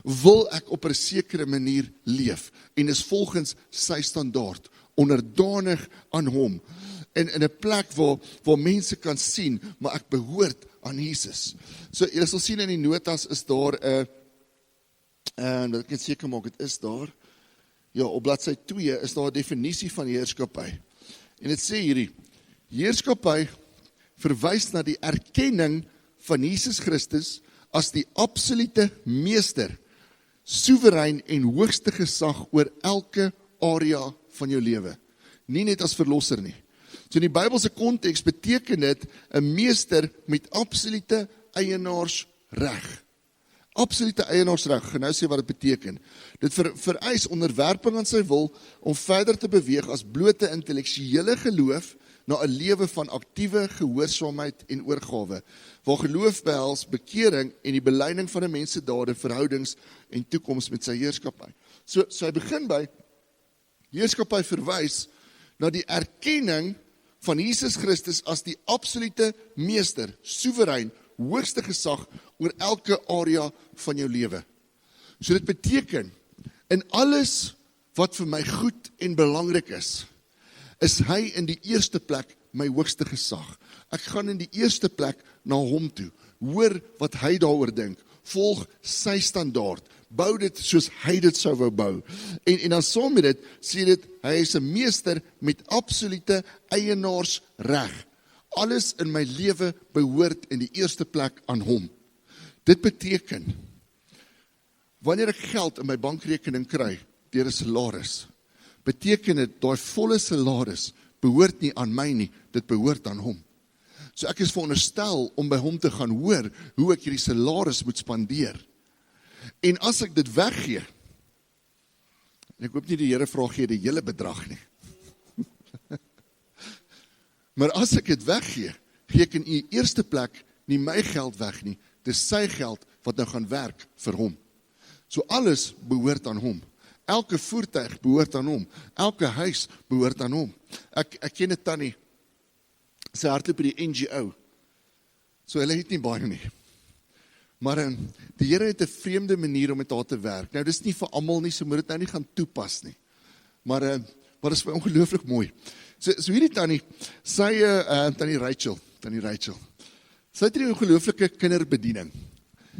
wil ek op 'n sekere manier leef, en is volgens sy standaard, onderdanig aan hom, en in 'n plek waar mense kan sien, maar ek behoort aan Jesus. So, jy sal sien in die notas is daar dat ek net seker maak, het is daar, ja, op bladsy 2 is daar 'n definisie van heerskappy, en dit sê hierdie, heerskappy verwys na die erkenning van Jesus Christus as die absolute meester, soewerein en hoogste gesag oor elke area van jou lewe. Nie net as verlosser nie. So in die Bybelse konteks beteken dit 'n meester met absolute eienaarsreg. Absolute eienaarsreg, gaan nou sê wat dit beteken. Dit vereis onderwerping aan sy wil om verder te beweeg as blote intellektuele geloof na 'n lewe van aktiewe gehoorsaamheid en oorgawe, waar geloof behels bekering en die belyning van 'n mens se dade, verhoudings en toekoms met sy heerskappy. So hy begin by heerskappy verwys na die erkenning van Jesus Christus as die absolute meester, soewerein, hoogste gesag oor elke area van jou lewe. So dit beteken, in alles wat vir my goed en belangrik is hy in die eerste plek my hoogste gesag. Ek gaan in die eerste plek na hom toe, hoor wat hy daaroor dink, volg sy standaard, bou dit soos hy dit sou wou bou. En dan saam met dit, sê dit, hy is 'n meester met absolute eienaarsreg. Alles in my lewe behoort in die eerste plek aan hom. Dit beteken, wanneer ek geld in my bankrekening kry, deur 'n salaris, beteken dit, daai volle salaris behoort nie aan my nie, dit behoort aan hom. So ek is veronderstel om by hom te gaan hoor, hoe ek hierdie salaris moet spandeer. En as ek dit weggee, en ek hoop nie die Here vra gee die hele bedrag nie, maar as ek dit weggee, gee ek in die eerste plek nie my geld weg nie, dis sy geld wat nou gaan werk vir hom. So alles behoort aan hom. Elke voertuig behoort aan hom. Elke huis behoort aan hom. Ek ken 'n tannie, sy hardloop by die NGO. So hulle het nie baie nie. Maar die Here het 'n vreemde manier om met haar te werk. Nou dis nie vir almal nie, so moet dit nou nie gaan toepas nie. Maar dit is vir ongelooflik mooi. So hierdie tannie, sy tannie Rachel. Sy het 'n ongelooflike kinderbediening.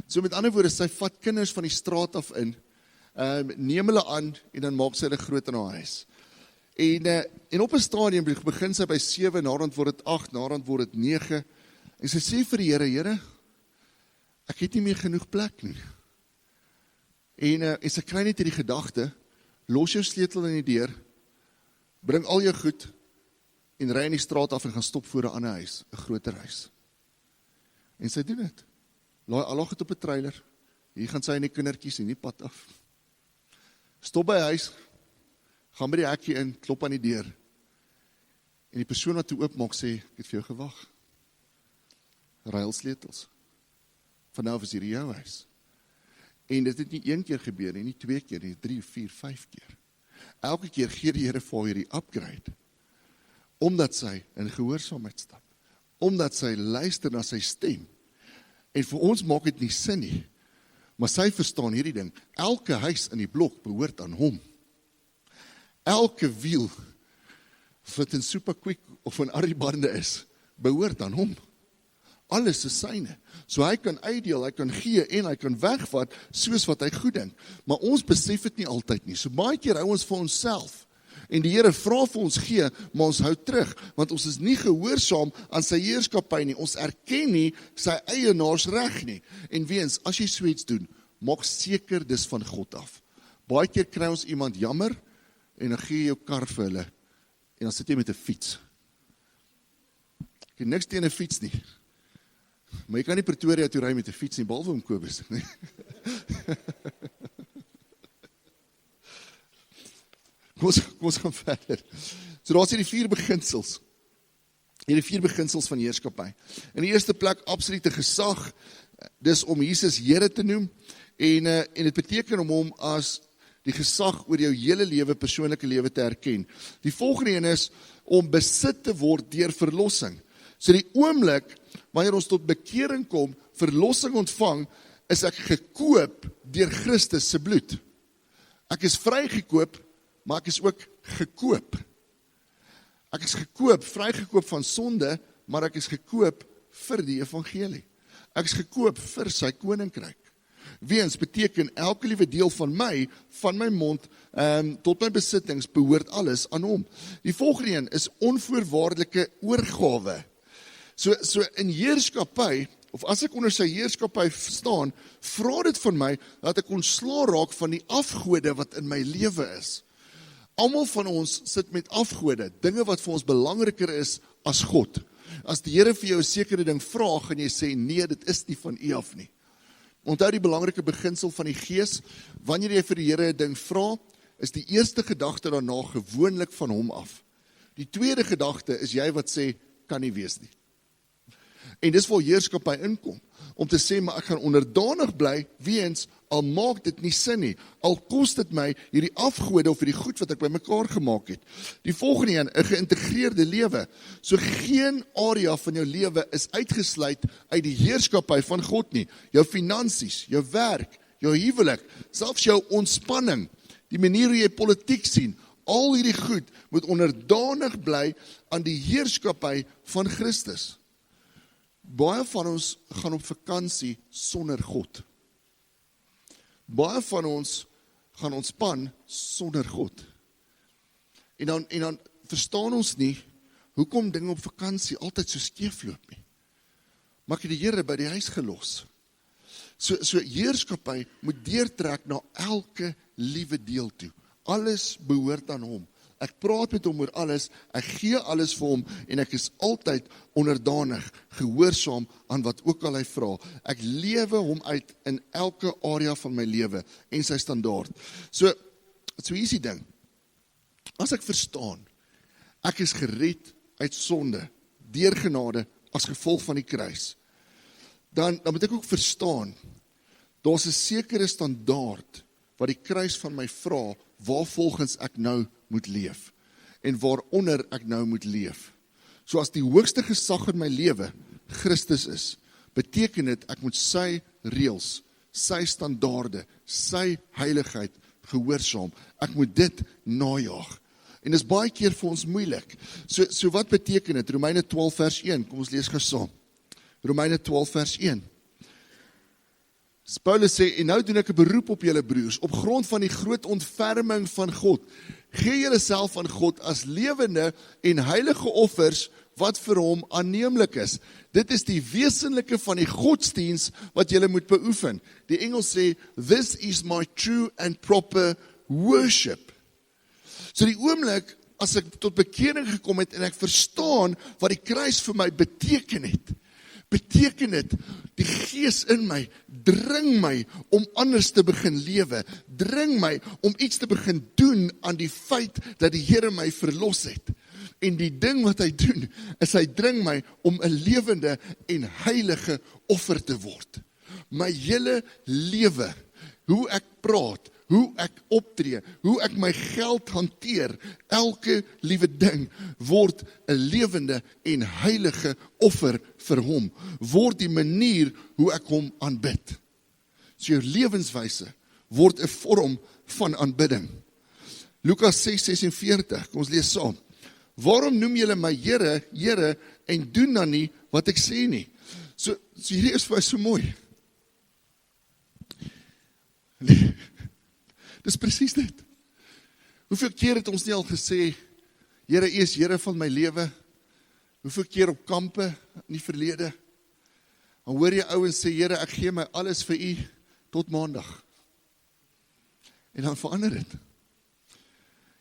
So met ander woorde, sy vat kinders van die straat af in, neem hulle aan en dan maak sy hulle groot in haar huis. En op 'n stadium begin sy by 7, naderhand word dit 8, naderhand word dit 9. En sy sê vir die Here, ek het nie meer genoeg plek nie. En sy kry net hierdie gedagte, los jou sleutel in die deur, bring al jou goed en ry in die straat af en gaan stop voor 'n ander huis, 'n groter huis. En sy doen dit. Laai al haar goed op 'n trailer. Hier gaan sy in die kindertjies en die pad af. Stop by huis, gaan by die hekkie in, klop aan die deur. En die persoon wat toe oopmaak sê, ek het vir jou gewag. Ruil sleutels. Vanaf is hier jou huis. En dit het nie 1 keer gebeur nie 2 keer nie, 3, 4, 5 keer. Elke keer gee die Here vir hierdie upgrade. Omdat sy in gehoorsaamheid stap. Omdat sy luister na sy stem. En vir ons maak dit nie sin nie. Maar sy verstaan hierdie ding. Elke huis in die blok behoort aan hom. Elke wiel, of dit in Superquick of in Arribande is, behoort aan hom. Alles is syne. So hy kan uitdeel, hy kan gee en hy kan wegvat, soos wat hy goed dink. Maar ons besef dit nie altyd nie. So baie keer hou ons vir onsself. En die Here vra vir ons gee, maar ons hou terug, want ons is nie gehoorsaam aan sy heerskappy nie. Ons erken nie sy eienaarsreg nie. En weens, as jy so iets doen, maak seker dis van God af. Baie keer kry ons iemand jammer, en dan gee jy jou kar vir hulle, en dan sit jy met 'n fiets. Ek het niks teen 'n fiets nie. Maar jy kan nie Pretoria toe ry met 'n fiets nie, behalwe om Kobus. Nee. Kom ons gaan verder. So daar is die 4 beginsels. Hierdie 4 beginsels van heerskappy. In die eerste plek, absolute gesag, dis om Jesus Here te noem, en dit beteken om hom as die gesag oor jou hele lewe, persoonlike lewe te erken. Die volgende een is om besit te word deur verlossing. So die oomblik, wanneer ons tot bekering kom, verlossing ontvang, is ek gekoop deur Christus se bloed. Ek is vrygekoop, maar ek is ook gekoop. Ek is gekoop, vrygekoop van sonde, maar ek is gekoop vir die evangelie. Ek is gekoop vir sy koninkryk. Weens beteken elke liewe deel van my mond, tot my besittings, behoort alles aan hom. Die volgende een is onvoorwaardelike oorgawe. So in heerskappy, of as ek onder sy heerskappy staan, vra dit van my, dat ek ontslae raak van die afgode wat in my lewe is. Almal van ons sit met afgode, dinge wat vir ons belangriker is as God. As die Here vir jou 'n sekere ding vra, en jy sê, nee, dit is nie van U af nie. Onthou die belangrike beginsel van die Gees, wanneer jy vir die Here 'n ding vra, is die eerste gedagte daarna gewoonlik van hom af. Die tweede gedagte is jy wat sê, kan nie wees nie. En dis waar heerskappy inkom, om te sê, maar ek gaan onderdanig bly, weens, al maak dit nie sin nie, al kos dit my hierdie afgode, of hierdie goed wat ek by mekaar gemaak het. Die volgende een, 'n geïntegreerde lewe. So geen area van jou lewe is uitgesluit uit die heerskappy van God nie. Jou finansies, jou werk, jou huwelik, selfs jou ontspanning, die manier hoe jy politiek sien, al hierdie goed moet onderdanig bly aan die heerskappy van Christus. Baie van ons gaan op vakansie sonder God. baie van ons gaan ontspan sonder God. En dan verstaan ons nie, hoekom dinge op vakansie altyd so skeefloop nie. Maar ek het die Here by die huis gelos. So heerskappy moet deurtrek na elke liewe deel toe. Alles behoort aan hom. Ek praat met hom oor alles, ek gee alles vir hom, en ek is altyd onderdanig, gehoorsaam aan wat ook al hy vra. Ek lewe hom uit in elke area van my lewe, en sy standaard. So hier is die ding, as ek verstaan, ek is gered uit sonde, deur genade, as gevolg van die kruis, dan moet ek ook verstaan, daar's 'n sekere standaard, wat die kruis van my vra, waarvolgens ek nou moet leef, en waaronder ek nou moet leef. So as die hoogste gesag in my lewe Christus is, beteken dit ek moet sy reëls, sy standaarde, sy heiligheid gehoorsaam. Ek moet dit najaag. En dis baie keer vir ons moeilik. So wat beteken dit? Romeine 12 vers 1, kom ons lees gou saam. Romeine 12 vers 1. Paulus sê, en nou doen ek 'n beroep op julle broers, op grond van die groot ontferming van God, gee julle self aan God as lewende en heilige offers, wat vir hom aanneemlik is. Dit is die wesenlike van die godsdiens, wat julle moet beoefen. Die Engels sê, this is my true and proper worship. So die oomblik, as ek tot bekering gekom het, en ek verstaan, wat die kruis vir my beteken het, die Gees in my, dring my om anders te begin lewe, dring my om iets te begin doen aan die feit dat die Here my verlos het. En die ding wat hy doen, is hy dring my om 'n lewende en heilige offer te word. My hele lewe, hoe ek praat, hoe ek optree, hoe ek my geld hanteer, elke liewe ding word 'n lewende en heilige offer vir hom, word die manier hoe ek hom aanbid. So jou lewenswyse word 'n vorm van aanbidding. Lukas 6:46, kom ons lees saam. Waarom noem julle my Here, Here, en doen dan nie wat ek sê nie? So hierdie is vir my so mooi. Dis presies dit. Hoeveel keer het ons nie al gesê, Here, U is Here van my lewe? Hoeveel keer op kampe in die verlede? Dan hoor jy ouens sê, Here, ek gee my alles vir U tot maandag. En dan verander dit.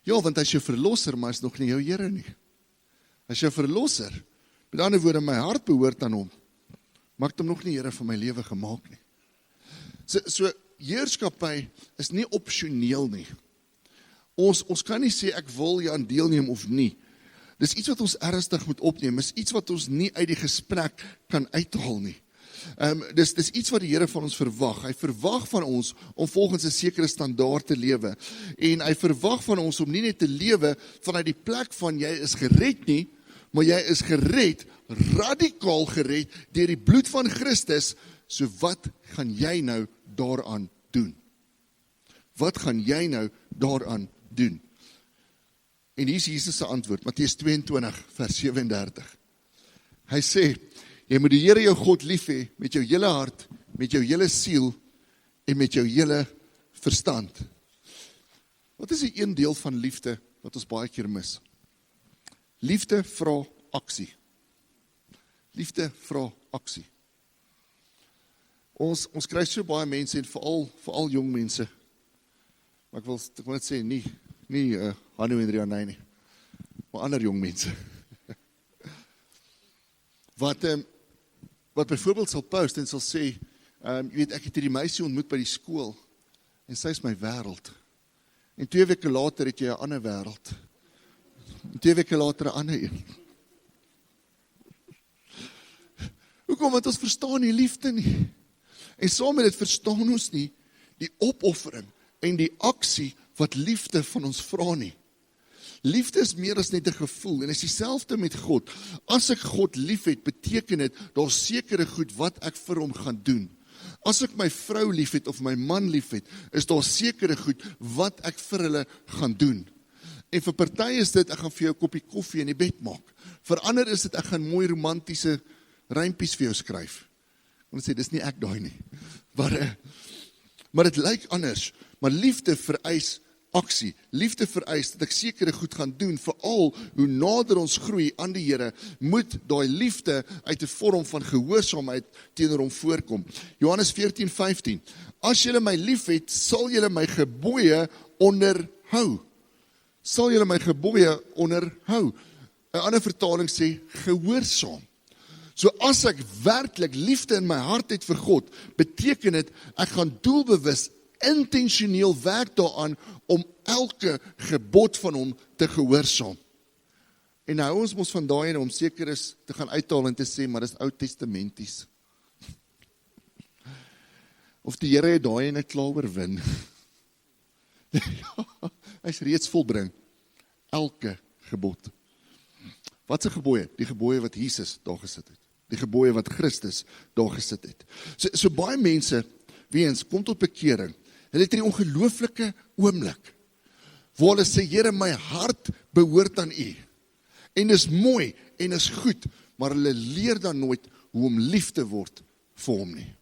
Ja, want hy is jou verlosser, maar hy is nog nie jou Here nie. Hy is jou verlosser. Met ander woorde, my hart behoort aan hom. Maar ek het hom nog nie Here van my lewe gemaak nie. So heerskappy is nie opsioneel nie. Ons kan nie sê, ek wil jy aan deelneem of nie. Dis iets wat ons ernstig moet opneem, is iets wat ons nie uit die gesprek kan uithaal nie. Dis iets wat die Here van ons verwag. Hy verwag van ons om volgens 'n sekere standaard te lewe. En hy verwag van ons om nie net te lewe vanuit die plek van jy is gered nie, maar jy is gered, radikaal gered, deur die bloed van Christus. So wat gaan jy nou daaraan doen? Wat gaan jy nou daaraan doen? En hier is Jesus se antwoord, Matteus 22 vers 37. Hy sê, jy moet die Here jou God lief hê met jou hele hart, met jou hele siel en met jou hele verstand. Wat is die een deel van liefde wat ons baie keer mis? Liefde vra aksie. Liefde vra aksie. Ons kry so baie mense en veral jong mense. Maar ek wil net sê nie Hanno en Rianne nie, maar ander jong mense. Wat byvoorbeeld sal post en sal sê, jy weet, ek het hierdie meisie ontmoet by die skool en sy is my wêreld. En 2 weke later het jy 'n ander wêreld. En 2 weke later 'n ander een. Hoekom? Want ons verstaan nie liefde nie. En saam met dit verstaan ons nie die opoffering en die aksie wat liefde van ons vra nie. Liefde is meer as net 'n gevoel en is dieselfde met God. As ek God lief het, beteken dit daar's sekere goed wat ek vir hom gaan doen. As ek my vrou lief het of my man lief het, is daar sekere goed wat ek vir hulle gaan doen. En vir party is dit, ek gaan vir jou 'n koppie koffie in die bed maak. Vir ander is dit, ek gaan mooi romantiese rympies vir jou skryf. Want sê, dis nie ek daai nie. Maar Maar dit lyk anders. Maar liefde vereis aksie. Liefde vereis dat ek sekere goed gaan doen, veral hoe nader ons groei aan die Here, moet daai liefde uit 'n vorm van gehoorsaamheid teenoor hom voorkom. Johannes 14:15. As julle my liefhet, sal julle my gebooie onderhou. Sal julle my gebooie onderhou. 'n Ander vertaling sê gehoorsaam. So as ek werklik liefde in my hart het vir God, beteken dit ek gaan doelbewus intentioneel werk daaraan om elke gebod van hom te gehoorsaam. En nou hou ons mos van daai en om seker is te gaan uithaal en te sê, maar dis Ou Testamenties. Of die Here het daai en hy klaar oorwin. Ja, hy's reeds volbring. Elke gebod. Wat se gebooie? Die gebooie wat Jesus daar gesit het. Die gebooie wat Christus daar gesit het. So baie mense, weens, kom tot bekering. Hulle het 'n ongelooflike oomblik, waar hulle sê, Here, my hart behoort aan U. En dis mooi, en is goed, maar hulle leer dan nooit hoe om lief te word vir hom nie.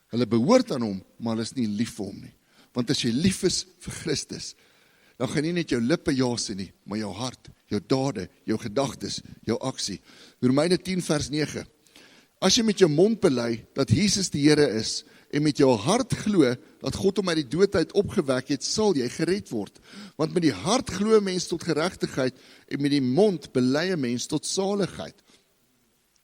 Hulle behoort aan hom, maar hulle is nie lief vir hom nie. Want as jy lief is vir Christus, dan gaan nie net jou lippe ja sê nie, maar jou hart, jou dade, jou gedagtes, jou aksie. Romeine 10 vers 9. As jy met jou mond bely dat Jesus die Here is, en met jou hart glo dat God hom uit die dood uit opgewek het, sal jy gered word. Want met die hart glo 'n mens tot geregtigheid, en met die mond bely 'n mens tot saligheid.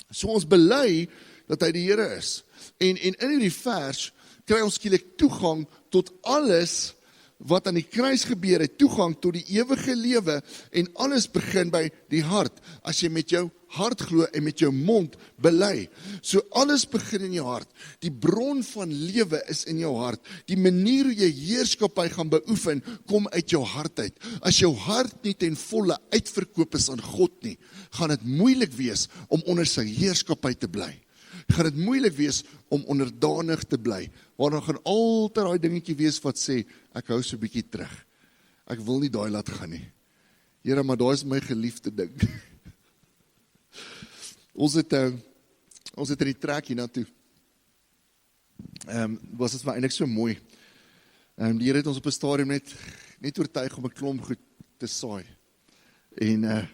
So ons bely dat hy die Here is. En in hierdie vers kry ons skielik toegang tot alles wat aan die kruis gebeur het, toegang tot die ewige lewe, en alles begin by die hart, as jy met jou hart glo en met jou mond bely. So alles begin in jou hart. Die bron van lewe is in jou hart. Die manier hoe jy heerskappy gaan beoefen, kom uit jou hart uit. As jou hart nie ten volle uitverkoop is aan God nie, gaan dit moeilik wees om onder sy heerskappy te bly. Gaan dit moeilik wees om onderdanig te bly, want dan gaan altyd daai dingetjie wees wat sê, ek hou so 'n bietjie terug. Ek wil nie daai laat gaan nie. Here, maar daai is my geliefde ding. Ons het in die trek hiernatoe. Was dit maar eintlik so mooi. Die Here het ons op 'n stadium net oortuig om 'n klomp goed te saai. En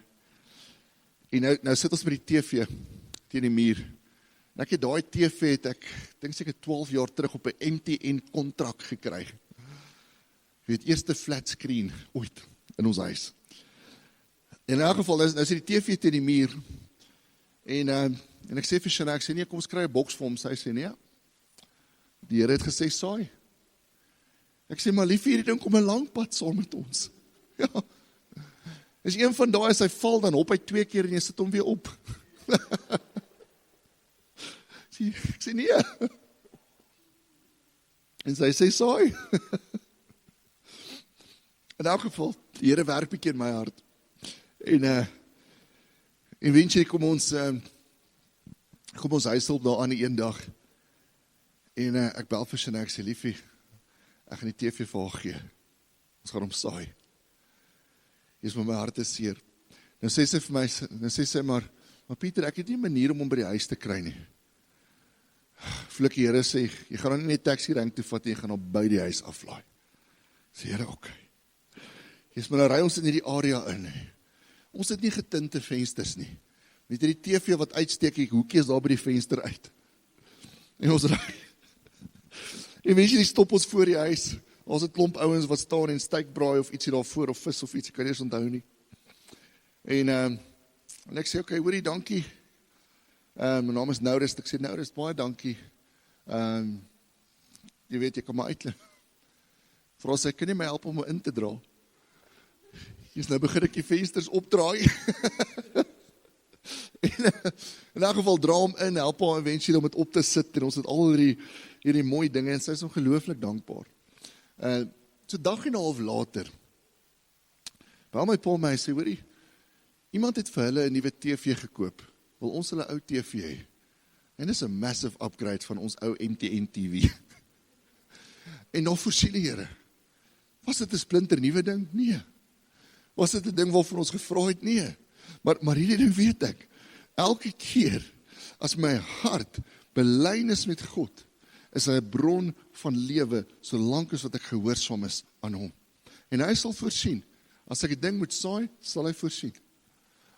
nou sit ons met die TV teen die muur. En ek het daai TV dink seker 12 jaar terug op 'n MTN kontrak gekry. Jy weet, eerste flat screen ooit in ons huis. In elk geval, nou sit die TV teen die muur. En ek sê vir Shana, ek sê nee, kom ons kry 'n boks vir hom. Sy sê nee. Die Here het gesê saai. Ek sê maar lief, hierdie ding kom 'n lang pad saam met ons. Ja. Is een van daai, as hy val, dan hop hy 2 keer en jy sit hom weer op. Ek sê nee. En sy sê saai. In elk geval, die Here werk bietjie in my hart. En eventually kom ons huishulp daar aan die een dag. En ek bel vir Shana, ek sê liefie, ek gaan die TV vir haar gee. Ons gaan hom saai. Hier is my hart is seer. Nou sê sy vir my, maar Pieter, ek het nie 'n manier om hom by die huis te kry nie. Voel ek die Here sê, jy gaan dan nie 'n taxi rank toe vat, jy gaan hom by die huis aflaai. Sê Here, okay. Jy is maar nou ry ons in hierdie area in. Ons het nie getinte vensters nie. Weet jy, die TV wat uitsteek, die hoekie is daar by die venster uit. En ons ry. En weet jy, die stop ons voor die huis. Ons het klomp ouens wat staan en steikbraai of ietsie daarvoor, of vis of iets, ek kan nie eens onthou nie. En ek sê, okay, hoorie, dankie. My naam is Nourist, ek sê, Nourist, baie dankie. Jy weet, jy kan maar uitklim. Vra sê, kan jy my help om my in te dra? Nou begin ek die vensters opdraai. En in elk geval dra hom in, help haar eventually om het op te sit, en ons het al hierdie mooi dinge, en sy is ongelooflik dankbaar. So dag en 'n half later, bel my pa my, hy sê, hoorie, iemand het vir hulle 'n nuwe TV gekoop, wil ons hulle ou TV hê, en dis 'n massive upgrade van ons ou MTN TV. En nou voorsien die Here, was dit 'n splinter nuwe ding? Nee. Was dit 'n ding waarvan ons gevra het? Nee. Maar hierdie ding weet ek, elke keer as my hart belyn is met God, is hy 'n bron van lewe, solank as wat ek gehoorsaam is aan hom. En hy sal voorsien. As ek 'n ding moet saai, sal hy voorsien.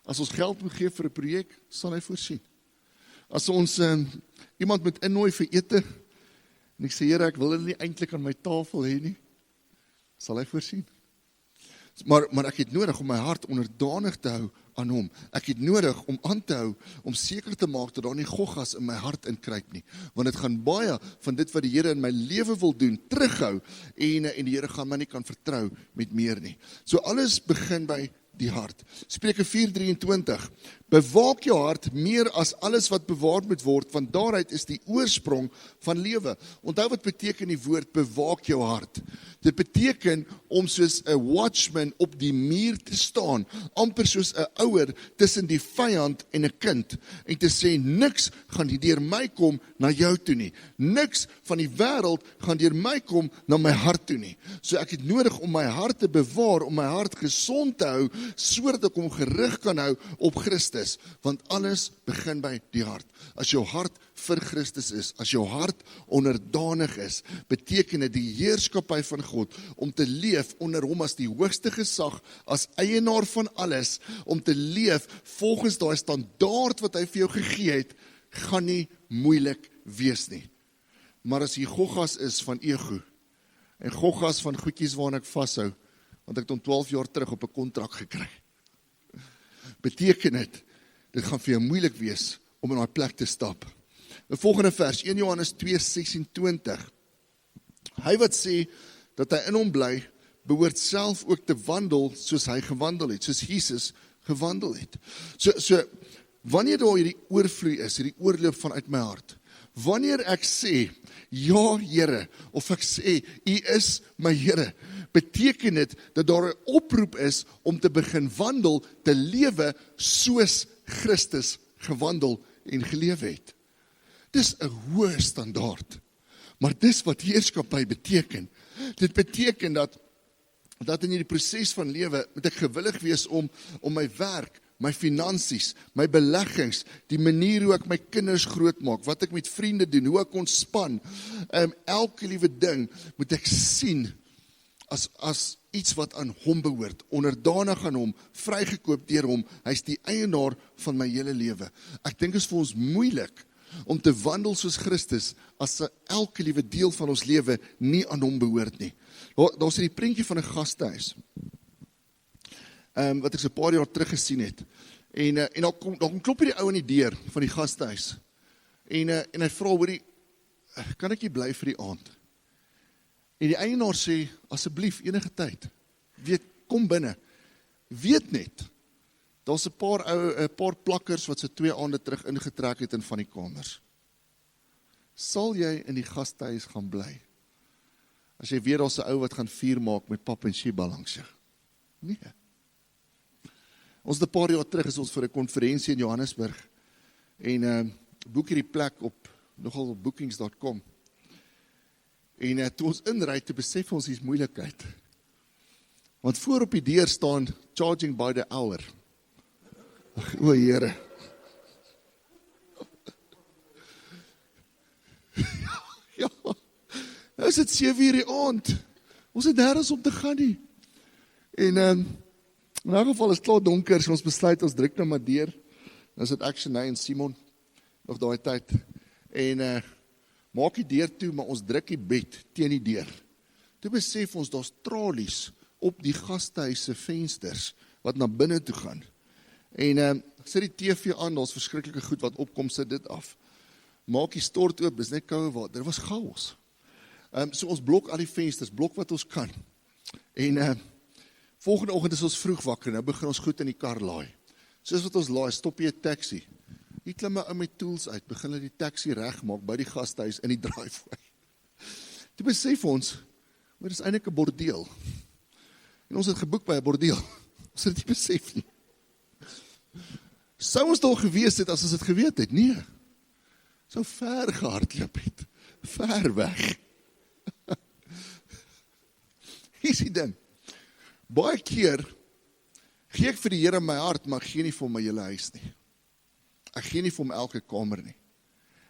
As ons geld moet gee vir 'n projek, sal hy voorsien. As ons iemand moet innooi vir ete, en ek sê, Here, ek wil hulle nie eintlik aan my tafel hê nie, sal hy voorsien. Maar ek het nodig om my hart onderdanig te hou aan hom. Ek het nodig om aan te hou, om seker te maak dat daar nie goggas in my hart inkruip nie. Want dit gaan baie van dit wat die Here in my lewe wil doen, terughou, en die Here gaan my nie kan vertrou met meer nie. So alles begin by die hart. Spreuke 4:23, bewaak jou hart meer as alles wat bewaard moet word, want daaruit is die oorsprong van lewe. Onthou wat beteken die woord bewaak jou hart. Dit beteken om soos 'n watchman op die muur te staan, amper soos 'n ouer tussen die vyand en 'n kind, en te sê, niks gaan deur my kom na jou toe nie. Niks van die wêreld gaan deur my kom na my hart toe nie. So ek het nodig om my hart te bewaar, om my hart gesond te hou, sodat ek hom gerig kan hou op Christus, want alles begin by die hart. As jou hart vir Christus is, as jou hart onderdanig is, beteken dit die heerskappy van God, om te leef onder hom as die hoogste gesag, as eienaar van alles, om te leef volgens daai standaard wat hy vir jou gegee het, gaan nie moeilik wees nie. Maar as hier goggas is van ego, en goggas van goedjies waaraan ek vashou, want ek het om 12 jaar terug op 'n kontrak gekry, beteken dit gaan vir jou moeilik wees om in daai plek te stap. Die volgende vers, 1 Johannes 2:26. Hy wat sê dat hy in hom bly, behoort self ook te wandel soos hy gewandel het, soos Jesus gewandel het. So wanneer daar hierdie oorvloei is, hierdie oorloop vanuit my hart, wanneer ek sê, ja Here, of ek sê, U is my Here, beteken dit dat daar 'n oproep is om te begin wandel, te lewe soos Christus gewandel en gelewe het. Dis 'n hoë standaard, maar dis wat heerskappy beteken. Dit beteken dat in hierdie proses van lewe moet ek gewillig wees om my werk, my finansies, my beleggings, die manier hoe ek my kinders grootmaak, wat ek met vriende doen, hoe ek ontspan, elke liewe ding moet ek sien as iets wat aan hom behoort, onderdanig aan hom, vrygekoop deur hom. Hy's die eienaar van my hele lewe. Ek dink is vir ons moeilik om te wandel soos Christus, as elke liewe deel van ons lewe nie aan hom behoort nie. Daar's die prentjie van 'n gastehuis, wat ek so 'n paar jaar terug gesien het, en dan klop hierdie ou aan die deur van die gastehuis, en hy vra, hoorie, kan ek hier bly vir die aand? En die eienaar sê, asseblief, enige tyd, kom binne, weet net, daar's 'n paar plakkers wat so 2 aande terug ingetrek het in van die kamers. Sal jy in die gastehuis gaan bly? As jy weet daar's 'n ou wat gaan vuur maak met pap en Sheba langs jou. Nee. Ons het 'n paar jaar terug is ons vir 'n konferensie in Johannesburg, en boek hierdie plek nogal op bookings.com. En toe ons inry, te besef ons hier's moeilikheid. Want voor op die deur staan charging by the hour. Ag, o Here. Ja, nou is dit 7:00 die aand. Ons het nêrens om te gaan nie. En in elk geval is het klaar donker, so ons besluit ons druk nou maar deur. Nou is dit ek, Shanae en Simon, of daai tyd. En maak die deur toe, maar ons druk die bed teen die deur. Toe besef ons, daar's tralies op die gastehuis se vensters, wat na binne toe gaan. En sit die TV aan, daar's verskriklike goed wat opkom, sit dit af. Maak die stort oop, dis net koue water, dit was chaos. So ons blok al die vensters, blok wat ons kan. En volgende oggend is ons vroeg wakker, nou begin ons goed in die kar laai. Soos wat ons laai, stop jy 'n taxi. Hier klim my ou met tools uit, begin hulle die taxi regmaak by die gastehuis in die driveway. Toe besef ons, maar dis eintlik 'n bordeel. En ons het geboek by 'n bordeel. Ons het dit nie besef nie. Sou ons daar gewees het as ons dit geweet het? Nee. Sou ver gehardloop het. Ver weg. Hier is die ding. Baie keer gee ek vir die Here my hart, maar ek gee nie vir hom my hele huis nie. Ek gee nie vir hom elke kamer nie.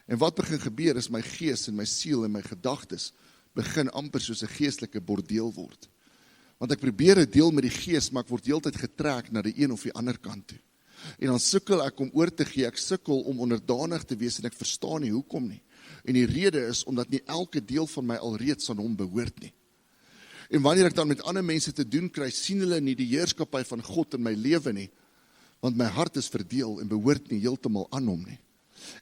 En wat begin gebeur is my gees en my siel en my gedagtes begin amper soos 'n geestelike bordeel word. Want ek probeer dit deel met die gees, maar ek word heeltyd getrek na die een of die ander kant toe. En dan sukkel ek om oor te gee, ek sukkel om onderdanig te wees en ek verstaan nie hoekom nie. En die rede is omdat nie elke deel van my alreeds aan hom behoort nie. En wanneer ek dan met ander mense te doen kry, sien hulle nie die heerskappy van God in my lewe nie, want my hart is verdeel en behoort nie heeltemal aan hom nie.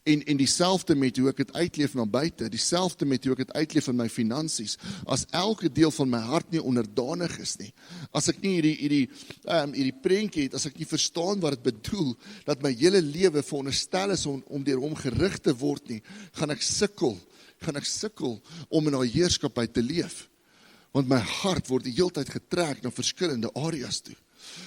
En dieselfde met hoe ek het uitleef na buite, dieselfde met hoe ek het uitleef in my finansies, as elke deel van my hart nie onderdanig is nie, as ek nie hierdie prentjie het, as ek nie verstaan wat dit bedoel, dat my hele lewe veronderstel is om deur hom gerig te word nie, gaan ek sukkel om in daai heerskappy te leef, want my hart word die heeltyd getrek na verskillende areas toe.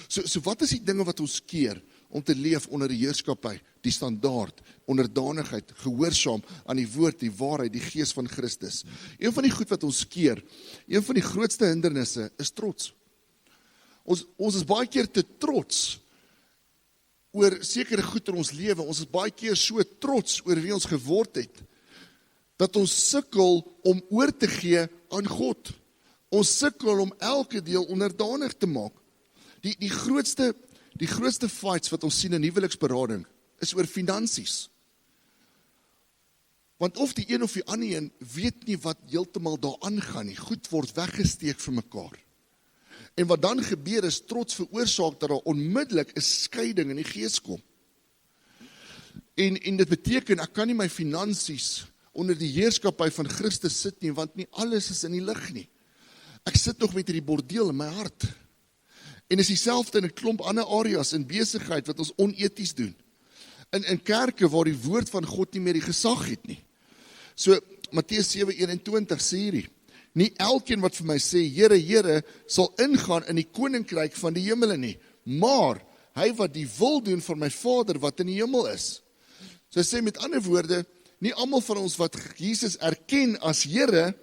So wat is die dinge wat ons keer om te leef onder die heerskappy, die standaard, onderdanigheid, gehoorsaam aan die woord, die waarheid, die gees van Christus? Een van die goed wat ons keer, een van die grootste hindernisse is trots. Ons is baie keer te trots oor sekere goed in ons lewe, ons is baie keer so trots oor wie ons geword het, dat ons sukkel om oor te gee aan God. Ons sukkel om elke deel onderdanig te maak. Die grootste fights wat ons sien in huweliksberading is oor finansies. Want of die een of die ander een weet nie wat heeltemal daar aangaan nie. Goed word weggesteek vir mekaar. En wat dan gebeur is trots veroorsaak dat daar onmiddellik 'n skeiding in die gees kom. En dit beteken ek kan nie my finansies onder die heerskappy van Christus sit nie, want nie alles is in die lig nie. Ek sit nog met hierdie bordeel in my hart. En is dieselfde in 'n klomp ander areas in besigheid wat ons oneties doen. In kerke waar die woord van God nie meer die gesag het nie. So Matteus 7:21 sê hierdie: nie elkeen wat vir my sê, Here, Here, sal ingaan in die koninkryk van die hemele nie, maar hy wat die wil doen van my Vader wat in die hemel is. So hy sê met ander woorde, nie almal van ons wat Jesus erken as Here,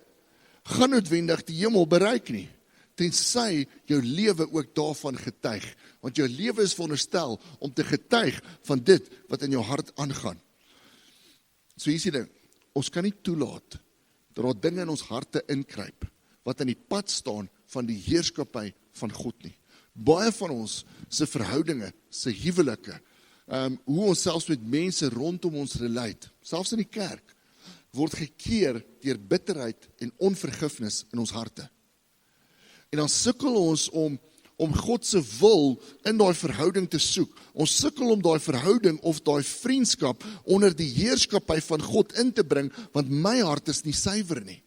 gaan noodwendig die hemel bereik nie, tensy jou lewe ook daarvan getuig, want jou lewe is veronderstel om te getuig van dit wat in jou hart aangaan. So hier is die ding, ons kan nie toelaat dat daar dinge in ons harte inkruip, wat in die pad staan van die heerskappy van God nie. Baie van ons se verhoudinge, se huwelike, hoe ons selfs met mense rondom ons relate, selfs in die kerk, word gekeer deur bitterheid en onvergifnis in ons harte. En dan sukkel ons om God se wil in daai verhouding te soek. Ons sukkel om daai verhouding of daai vriendskap onder die heerskappy van God in te bring, want my hart is nie suiwer nie.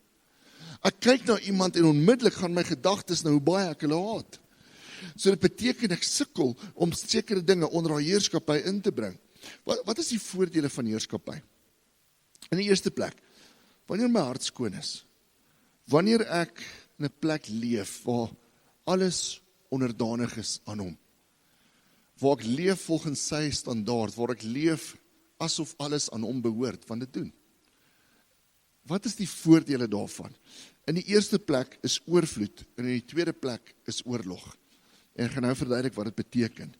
Ek kyk na iemand en onmiddellik gaan my gedagtes na hoe baie ek hulle haat. So dit beteken ek sukkel om sekere dinge onder daai heerskappy in te bring. Wat is die voordele van heerskappy? In die eerste plek, wanneer my hart skoon is, wanneer ek in 'n plek leef waar alles onderdanig is aan hom, waar ek leef volgens sy standaard, waar ek leef asof alles aan hom behoort, want dit doen. Wat is die voordele daarvan? In die eerste plek is oorvloed, en in die tweede plek is oorlog. En ek gaan nou verduidelik wat dit beteken.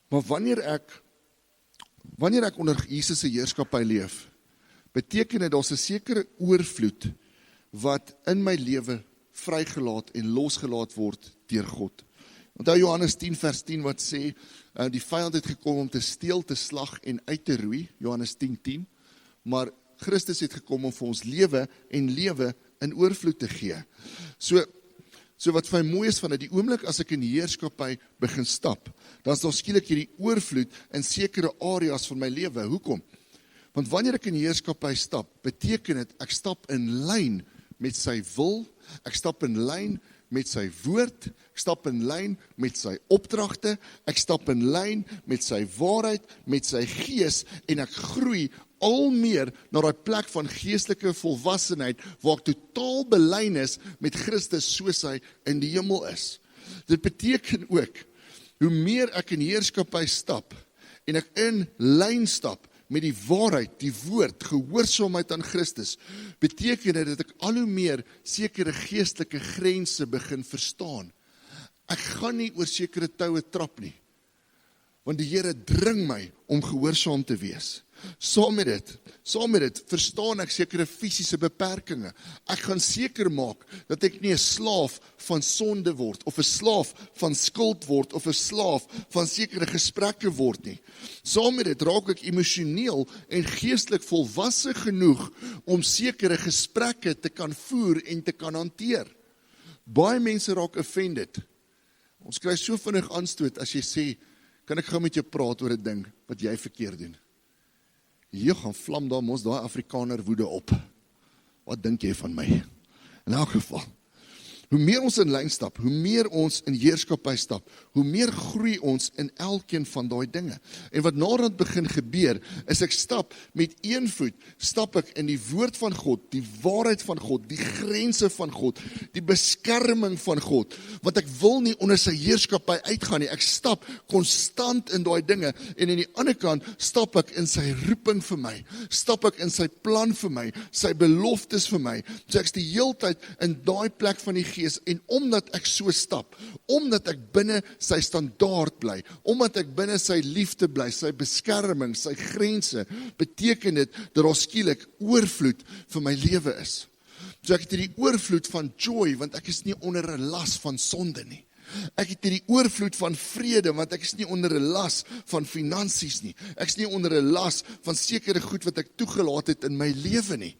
Maar wanneer ek onder Jesus se heerskappy leef, beteken dit daar's 'n sekere oorvloed wat in my lewe vrygelaat en losgelaat word deur God. Onthou Johannes 10 vers 10 wat sê, die vyand het gekom om te steel, te slag en uit te roei, Johannes 10:10, maar Christus het gekom om vir ons lewe en lewe in oorvloed te gee. So wat vir my mooi is van dit, die oomblik as ek in die heerskappy begin stap, dan is daar skielik hierdie oorvloed in sekere areas van my lewe. Hoekom? Want wanneer ek in die heerskappy stap, beteken dit ek stap in lyn met sy wil, ek stap in lyn met sy woord, ek stap in lyn met sy opdragte, ek stap in lyn met sy waarheid, met sy gees, en ek groei al meer na daai plek van geestelike volwassenheid, waar ek totaal belyn is met Christus soos hy in die hemel is. Dit beteken ook, hoe meer ek in heerskappy stap, en ek in lyn stap, met die waarheid, die woord, gehoorsaamheid aan Christus, beteken dit dat ek al hoe meer sekere geestelike grense begin verstaan. Ek gaan nie oor sekere toue trap nie, want die Here dring my om gehoorsaam te wees. Saam met dit, verstaan ek sekere fisiese beperkings. Ek gaan seker maak dat ek nie 'n slaaf van sonde word, of 'n slaaf van skuld word, of 'n slaaf van sekere gesprekke word nie. Saam met dit raak ek emosioneel en geestelik volwasse genoeg om sekere gesprekke te kan voer en te kan hanteer. Baie mense raak offended. Ons kry so vinnig aanstoot as jy sê, kan ek gou met jou praat oor 'n ding wat jy verkeerd doen? Hier gaan vlam daar mos daai Afrikaner woede op. Wat dink jy van my? In elk geval, hoe meer ons in lyn stap, hoe meer ons in heerskappy stap, hoe meer groei ons in elkeen van daai dinge. En wat naderhand begin gebeur, is ek stap met een voet, stap ek in die woord van God, die waarheid van God, die grense van God, die beskerming van God, want ek wil nie onder sy heerskappy uitgaan nie. Ek stap konstant in daai dinge, en aan die ander kant stap ek in sy roeping vir my, stap ek in sy plan vir my, sy beloftes vir my. So ek's die heeltyd in daai plek van die Gees, en omdat ek so stap, omdat ek binne sy standaard bly, omdat ek binne sy liefde bly, sy beskerming, sy grense, beteken dit dat daar skielik oorvloed vir my lewe is. So ek het hierdie oorvloed van joy, want ek is nie onder 'n las van sonde nie. Ek het hierdie oorvloed van vrede, want ek is nie onder 'n las van finansies nie. Ek is nie onder 'n las van sekere goed wat ek toegelaat het in my lewe nie.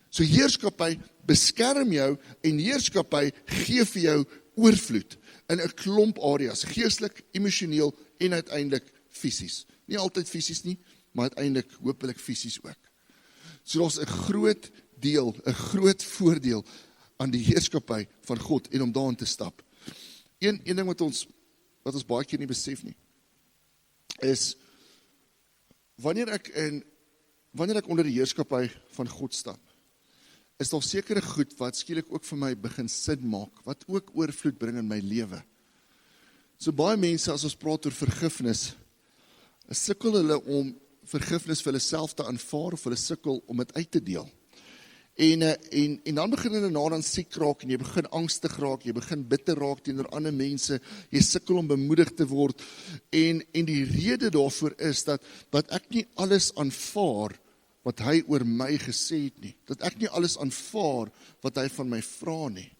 So heerskappy beskerm jou, en heerskappy gee vir jou oorvloed in 'n klomp areas, geestelik, emosioneel en uiteindelik fisies. Nie altyd fisies nie, maar uiteindelik hopelik fisies ook. So daar's 'n groot deel, 'n groot voordeel aan die heerskappy van God en om daarin te stap. Een ding wat ons baie keer nie besef nie, is wanneer ek onder die heerskappy van God stap, is daar sekere goed wat skielik ook vir my begin sin maak, wat ook oorvloed bring in my lewe. So baie mense, as ons praat oor vergifnis, sukkel hulle om vergifnis vir hulle self te aanvaar, of hulle sukkel om dit uit te deel. En dan begin hulle naderhand siek raak, en jy begin angstig raak, jy begin bitter raak teenoor ander mense, jy sukkel om bemoedig te word, en die rede daarvoor is dat ek nie alles aanvaar wat hy oor my gesê het nie, dat ek nie alles aanvaar wat hy van my vra nie.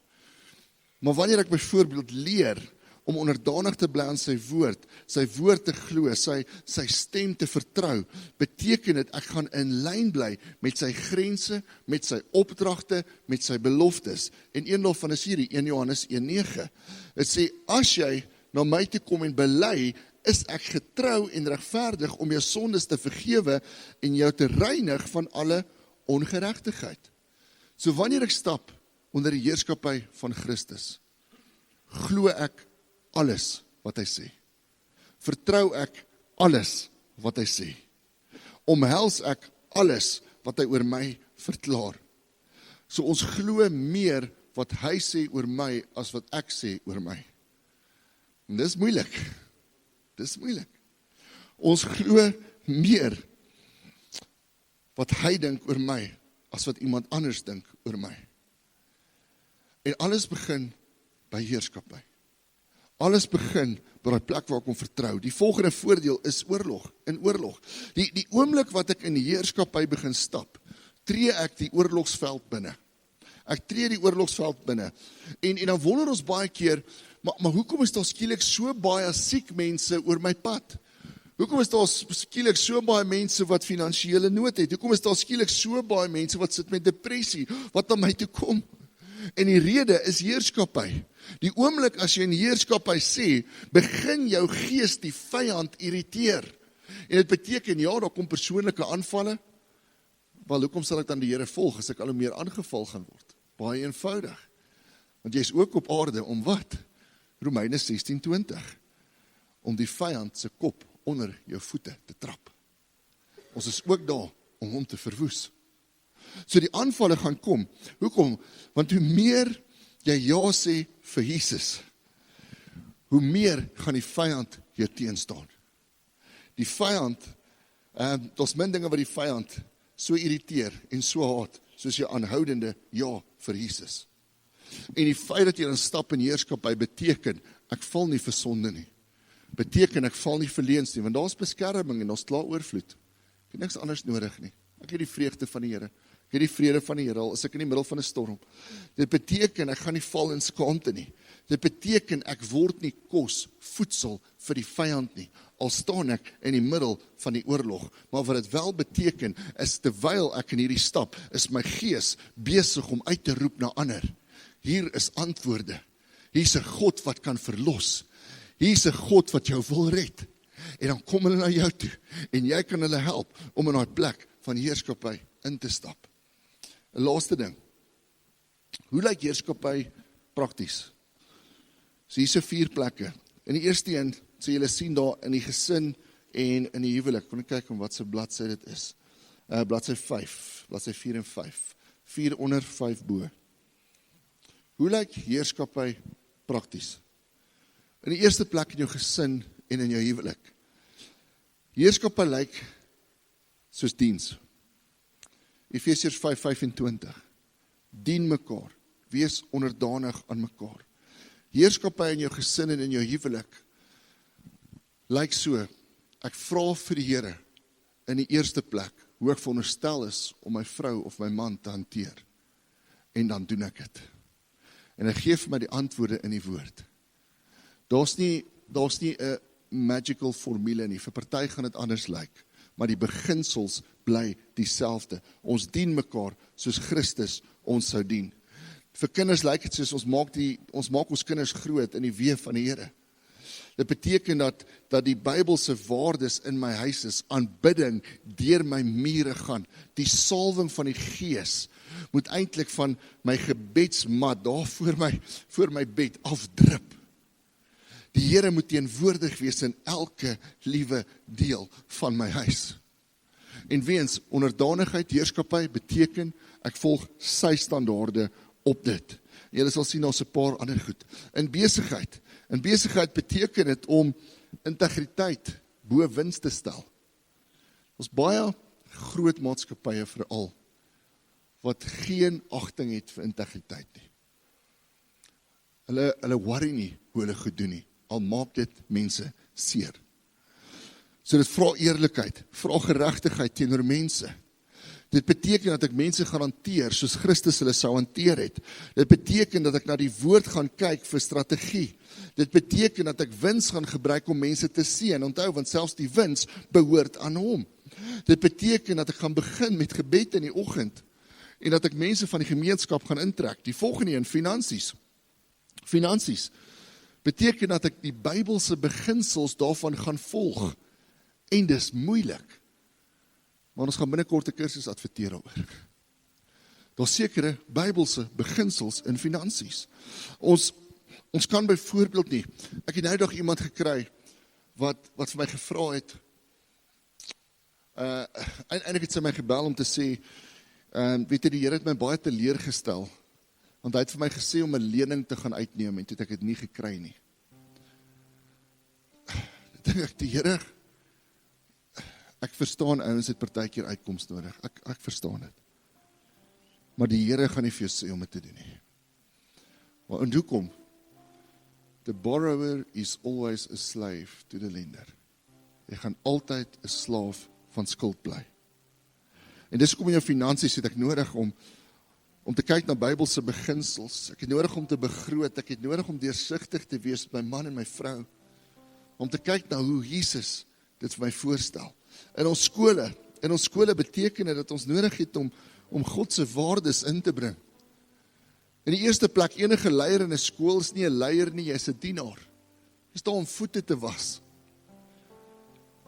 Maar wanneer ek byvoorbeeld leer om onderdanig te bly aan sy woord te glo, sy stem te vertrou, beteken dit ek gaan in lyn bly met sy grense, met sy opdragte, met sy beloftes. En een daarvan is hierdie 1 Johannes 1:9. Dit sê, as jy na my toe kom en bely, is ek getrou en regverdig om jou sondes te vergewe en jou te reinig van alle ongeregtigheid. So wanneer ek stap onder die heerskappy van Christus, glo ek alles wat hy sê. Vertrou ek alles wat hy sê. Omhels ek alles wat hy oor my verklaar. So ons glo meer wat hy sê oor my as wat ek sê oor my. En dis moeilik. Dis moeilik. Ons glo meer wat hy dink oor my as wat iemand anders dink oor my. En alles begin by heerskappy. Alles begin by die plek waar ek hom vertrou. Die volgende voordeel is oorlog. Die oomblik wat ek in die heerskappy begin stap, tree ek die oorlogsveld binne. Ek tree die oorlogsveld binne. En dan wonder ons baie keer, maar hoekom is daar skielik so baie siek mense oor my pad? Hoekom is daar skielik so baie mense wat finansiële nood het? Hoekom is daar skielik so baie mense wat sit met depressie, wat na my toe kom? En die rede is heerskappy. Die oomblik as jy in heerskappy sê, begin jou gees die vyand irriteer. En dit beteken, ja, daar kom persoonlike aanvalle. Wel, hoekom sal ek dan die Here volg as ek al hoe meer aangeval gaan word? Baie eenvoudig. Want jy is ook op aarde om wat? Romeine 16:20. Om die vyand se kop onder jou voete te trap. Ons is ook daar om hom te verwoes. So die aanvalle gaan kom. Hoekom? Want hoe meer jy ja sê vir Jesus, hoe meer gaan die vyand jou teenstaan. Die vyand, daar's min dinge wat die vyand so irriteer en so haat, soos jou aanhoudende ja vir Jesus. En die feit dat jy dan stap in heerskappy beteken, ek val nie vir sonde nie. Beteken, ek val nie vir leuns nie, want daar's beskerming en daar's klaar oorvloed. het niks anders nodig nie. Ek het die vreugde van die Here. Ek het die vrede van die Here, al is ek in die middel van 'n storm. Dit beteken, ek gaan nie val in skaamte nie. Dit beteken, ek word nie kos, voedsel vir die vyand nie. Al staan ek in die middel van die oorlog. Maar wat dit wel beteken, is terwyl ek in hierdie stap, is my gees besig om uit te roep na ander. Hier is antwoorde. Hier is 'n God wat kan verlos. Hier is 'n God wat jou wil red. En dan kom hulle na jou toe, en jy kan hulle help om in daai plek van heerskappy in te stap. 'n Laaste ding. Hoe lyk heerskappy prakties? So hier is 4 plekke. In die eerste een, so julle sien daar in die gesin en in die huwelik. Kom ek kyk om wat se bladsy dit is. Bladsy 5, bladsy 4 en 5. 4 onder, 5 bo. Hoe lyk heerskappy prakties? In die eerste plek in jou gesin en in jou huwelik. Heerskappy lyk soos diens. Efesiërs 5:25. Dien mekaar, wees onderdanig aan mekaar. Heerskappy in jou gesin en in jou huwelik lyk so, ek vra vir die Here in die eerste plek, hoe ek veronderstel is om my vrou of my man te hanteer. En dan doen ek dit. En hy gee vir my die antwoorde in die woord. Daar's nie 'n magical formule nie, vir party gaan dit anders lyk, maar die beginsels bly dieselfde. Ons dien mekaar soos Christus ons sou dien. Vir kinders lyk dit soos ons maak ons kinders groot in die weë van die Here. Dit beteken dat die Bybelse waardes in my huis is, aanbidding deur my mure gaan. Die salwing van die Gees moet eintlik van my gebedsmat daar voor my bed afdrup. Die Here moet teenwoordig wees in elke liewe deel van my huis. En weens onderdanigheid, heerskappy beteken, ek volg sy standaarde op dit. Julle sal sien daar's 'n paar ander goed. In besigheid beteken dit om integriteit bo wins te stel. Ons baie groot maatskappye veral wat geen agting het vir integriteit nie. Hulle worry nie hoe hulle goed doen nie, al maak dit mense seer. So dit vra eerlikheid, vra geregtigheid teenoor mense. Dit beteken dat ek mense gaan hanteer soos Christus hulle sou hanteer het. Dit beteken dat ek na die woord gaan kyk vir strategie. Dit beteken dat ek wins gaan gebruik om mense te seën. Onthou, want selfs die wins behoort aan hom. Dit beteken dat ek gaan begin met gebed in die oggend en dat ek mense van die gemeenskap gaan intrek. Die volgende een, finansies. Finansies beteken dat ek die Bybelse beginsels daarvan gaan volg. En dis moeilik. Maar ons gaan binnekort 'n kursus adverteer daaroor. Daar's sekere Bybelse beginsels in finansies. Ons kan byvoorbeeld nie. Ek het nou nog iemand gekry wat vir my gevra het. Eintlik het sy my gebel om te sê, weet jy, die Here het my baie teleurgestel, want hy het vir my gesê om 'n lening te gaan uitneem en toe het ek dit nie gekry nie. Dink ek, die Here, ek verstaan ouens het partykeer uitkoms nodig. Ek verstaan dit. Maar die Here gaan nie vir jou sê om dit te doen nie. Maar en hoekom? The borrower is always a slave to the lender. Jy gaan altyd 'n slaaf van skuld bly. En dis hoekom in jou finansies het ek nodig om te kyk na Bybelse beginsels. Ek het nodig om te begroot. Ek het nodig om deursigtig te wees met my man en my vrou. Om te kyk na hoe Jesus dit vir my voorstel. In ons skole beteken dit dat ons nodig het om God se waardes in te bring. In die eerste plek, enige leier in 'n skool is nie 'n leier nie, jy's 'n dienaar. Jy staan om voete te was.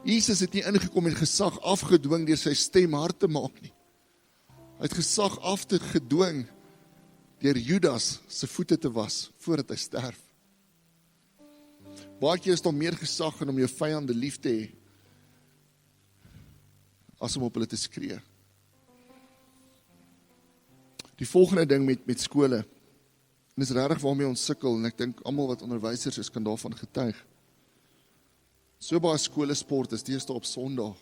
Jesus het nie ingekom en gesag afgedwing deur sy stem hard te maak nie. Hy het gesag afgedwing deur Judas se voete te was voordat hy sterf. Baie keer is daar meer gesag in om jou vyande lief te hê as om op hulle te skree. Die volgende ding met skole, en dis regtig waarmee ons sukkel, en ek dink almal wat onderwysers is kan daarvan getuig. So baie skole sport is deesdae op Sondag.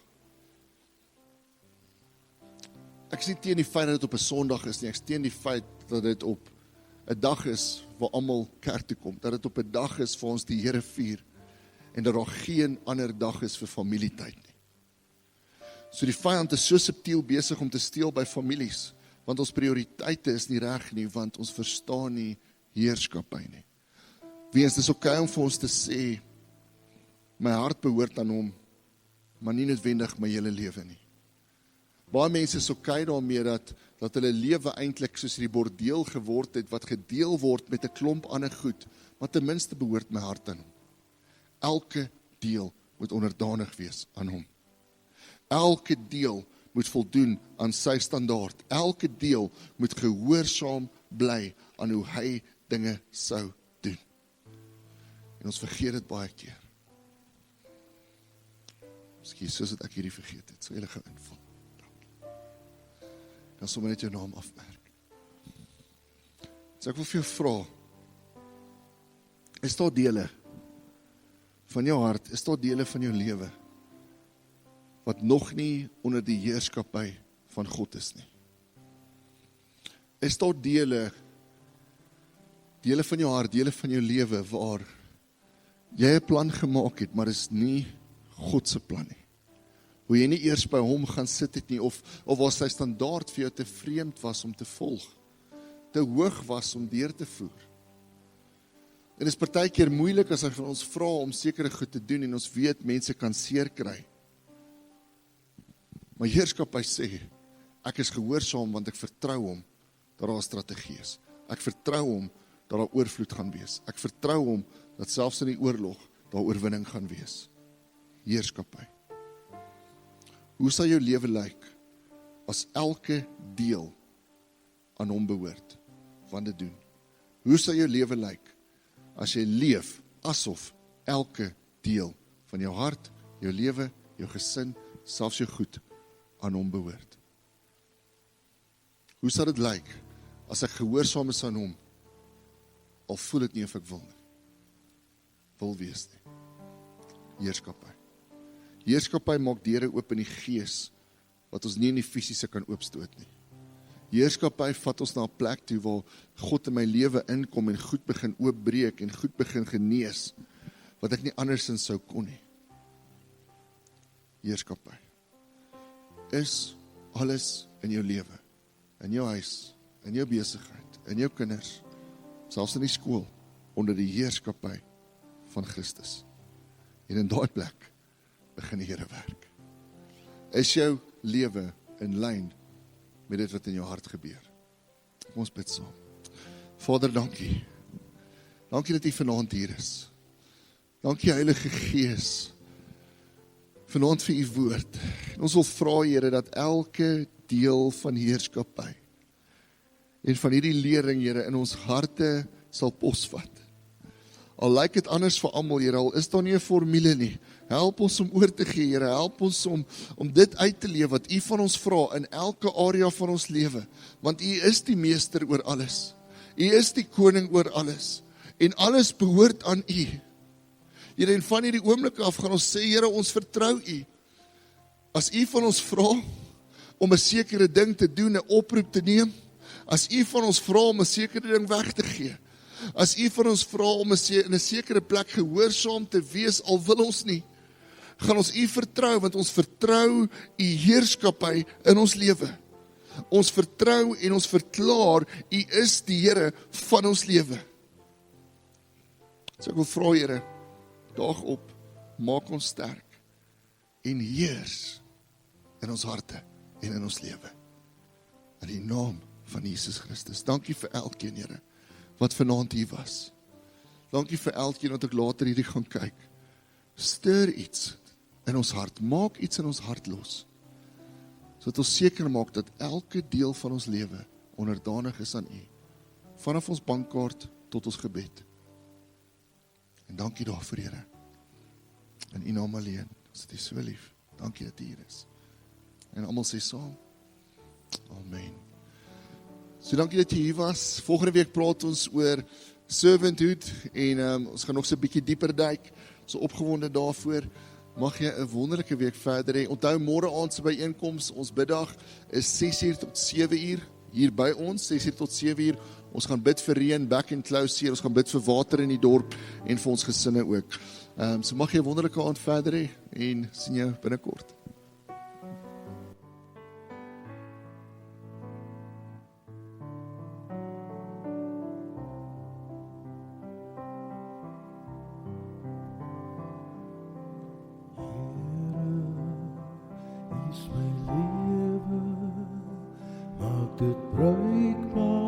Ek is nie teen die feit dat dit op 'n Sondag is nie, ek is teen die feit dat dit op 'n dag is waar almal kerk toe kom, dat dit op 'n dag is vir ons die Here vier, en dat daar geen ander dag is vir familietyd nie. So die vyand is so subtiel besig om te steel by families, want ons prioriteite is nie reg nie, want ons verstaan nie heerskappy nie. Weens, dis okay om vir ons te sê, my hart behoort aan hom, maar nie noodwendig my hele lewe nie. Baie mense is okay daarmee dat hulle lewe eintlik soos die bordeel geword het, wat gedeel word met 'n klomp ander goed, maar ten minste behoort my hart aan hom. Elke deel moet onderdanig wees aan hom. Elke deel moet voldoen aan sy standaard. Elke deel moet gehoorsaam bly aan hoe hy dinge sou doen. En ons vergeet dit baie keer. Miskien soos dat ek hierdie vergeet het, sal julle gou invul. Kan sommer net jou naam afmerk. So ek wil vir jou vra, is daar dele van jou hart, is daar dele van jou lewe, wat nog nie onder die heerskappy van God is nie? Is daar dele van jou hart, dele van jou lewe, waar jy 'n plan gemaak het, maar is nie God se plan nie? Hoe jy nie eers by hom gaan sit het nie, of waar sy standaard vir jou te vreemd was om te volg, te hoog was om deur te voer. En dit is partykeer moeilik as hy van ons vra om sekere goed te doen, en ons weet mense kan seer kry. Maar heerskappy sê, ek is gehoorsaam want ek vertrou hom dat daar 'n strategie is. Ek vertrou hom dat daar oorvloed gaan wees. Ek vertrou hom dat selfs in die oorlog daar oorwinning gaan wees. Heerskappy. Hoe sal jou lewe lyk as elke deel aan hom behoort van dit doen? Hoe sal jou lewe lyk as jy leef asof elke deel van jou hart, jou lewe, jou gesin, selfs jou goed aan hom behoort? Hoe sal dit lyk as ek gehoorsaam is aan hom, al voel dit nie of ek wil wees nie? Heerskappy. Heerskappy maak deure oop in die gees, wat ons nie in die fisiese kan oopstoot nie. Heerskappy vat ons na 'n plek toe waar God in my lewe inkom en goed begin oopbreek en goed begin genees, wat ek nie andersins sou kon nie. Heerskappy. Is alles in jou lewe, in jou huis, in jou besigheid, in jou kinders, selfs in die skool, onder die heerskappy van Christus. En in daai plek begin die Here werk. Is jou lewe in lyn met dit wat in jou hart gebeur? Kom ons bid saam. Vader, dankie. Dankie dat U vanaand hier is. Dankie Heilige Gees, vanaand vir U woord. En ons wil vra, Here, dat elke deel van heerskappy en van hierdie lering, Here, in ons harte sal posvat. Al lyk dit anders vir almal, Here, al is daar nie 'n formule nie. Help ons om oor te gee, Here, help ons om dit uit te leef wat U van ons vra in elke area van ons lewe, want U is die meester oor alles. U is die koning oor alles, en alles behoort aan U. Here, en van hierdie oomblik af gaan ons sê, Here, ons vertrou U. As U van ons vra om 'n sekere ding te doen, 'n oproep te neem, as U van ons vra om 'n sekere ding weg te gee, as U van ons vra om in 'n sekere plek gehoorsaam te wees, al wil ons nie, gaan ons U vertrou, want ons vertrou U heerskappy in ons lewe. Ons vertrou en ons verklaar, U is die Here van ons lewe. So ek wil vra, Here, daag op, maak ons sterk, en heers in ons harte en in ons lewe. In die naam van Jesus Christus. Dankie vir elkeen, Here, wat vanaand hier was. Dankie vir elkeen wat ek later hierdie gaan kyk. Stuur iets in ons hart, maak iets in ons hart los, sodat ons seker maak dat elke deel van ons lewe onderdanig is aan U, vanaf ons bankkaart tot ons gebed. En dankie daarvoor, Here. In U naam alleen, ons het U so lief. Dankie dat U hier is. En almal sê saam, amen. So dankie dat jy hier was. Volgende week praat ons oor servanthood, en ons gaan nog so 'n bietjie dieper duik, so opgewonde daarvoor. Mag jy 'n wonderlike week verder hê. Onthou, môre aand se byeenkoms, ons biddag is 6:00 tot 7:00 hier by ons, 6:00 tot 7:00. Ons gaan bid vir reën, back and close hier, ons gaan bid vir water in die dorp en vir ons gesinne ook. So mag jy 'n wonderlike aand verder hê en sien jou binnekort. my lewe, maak dit bruikbaar.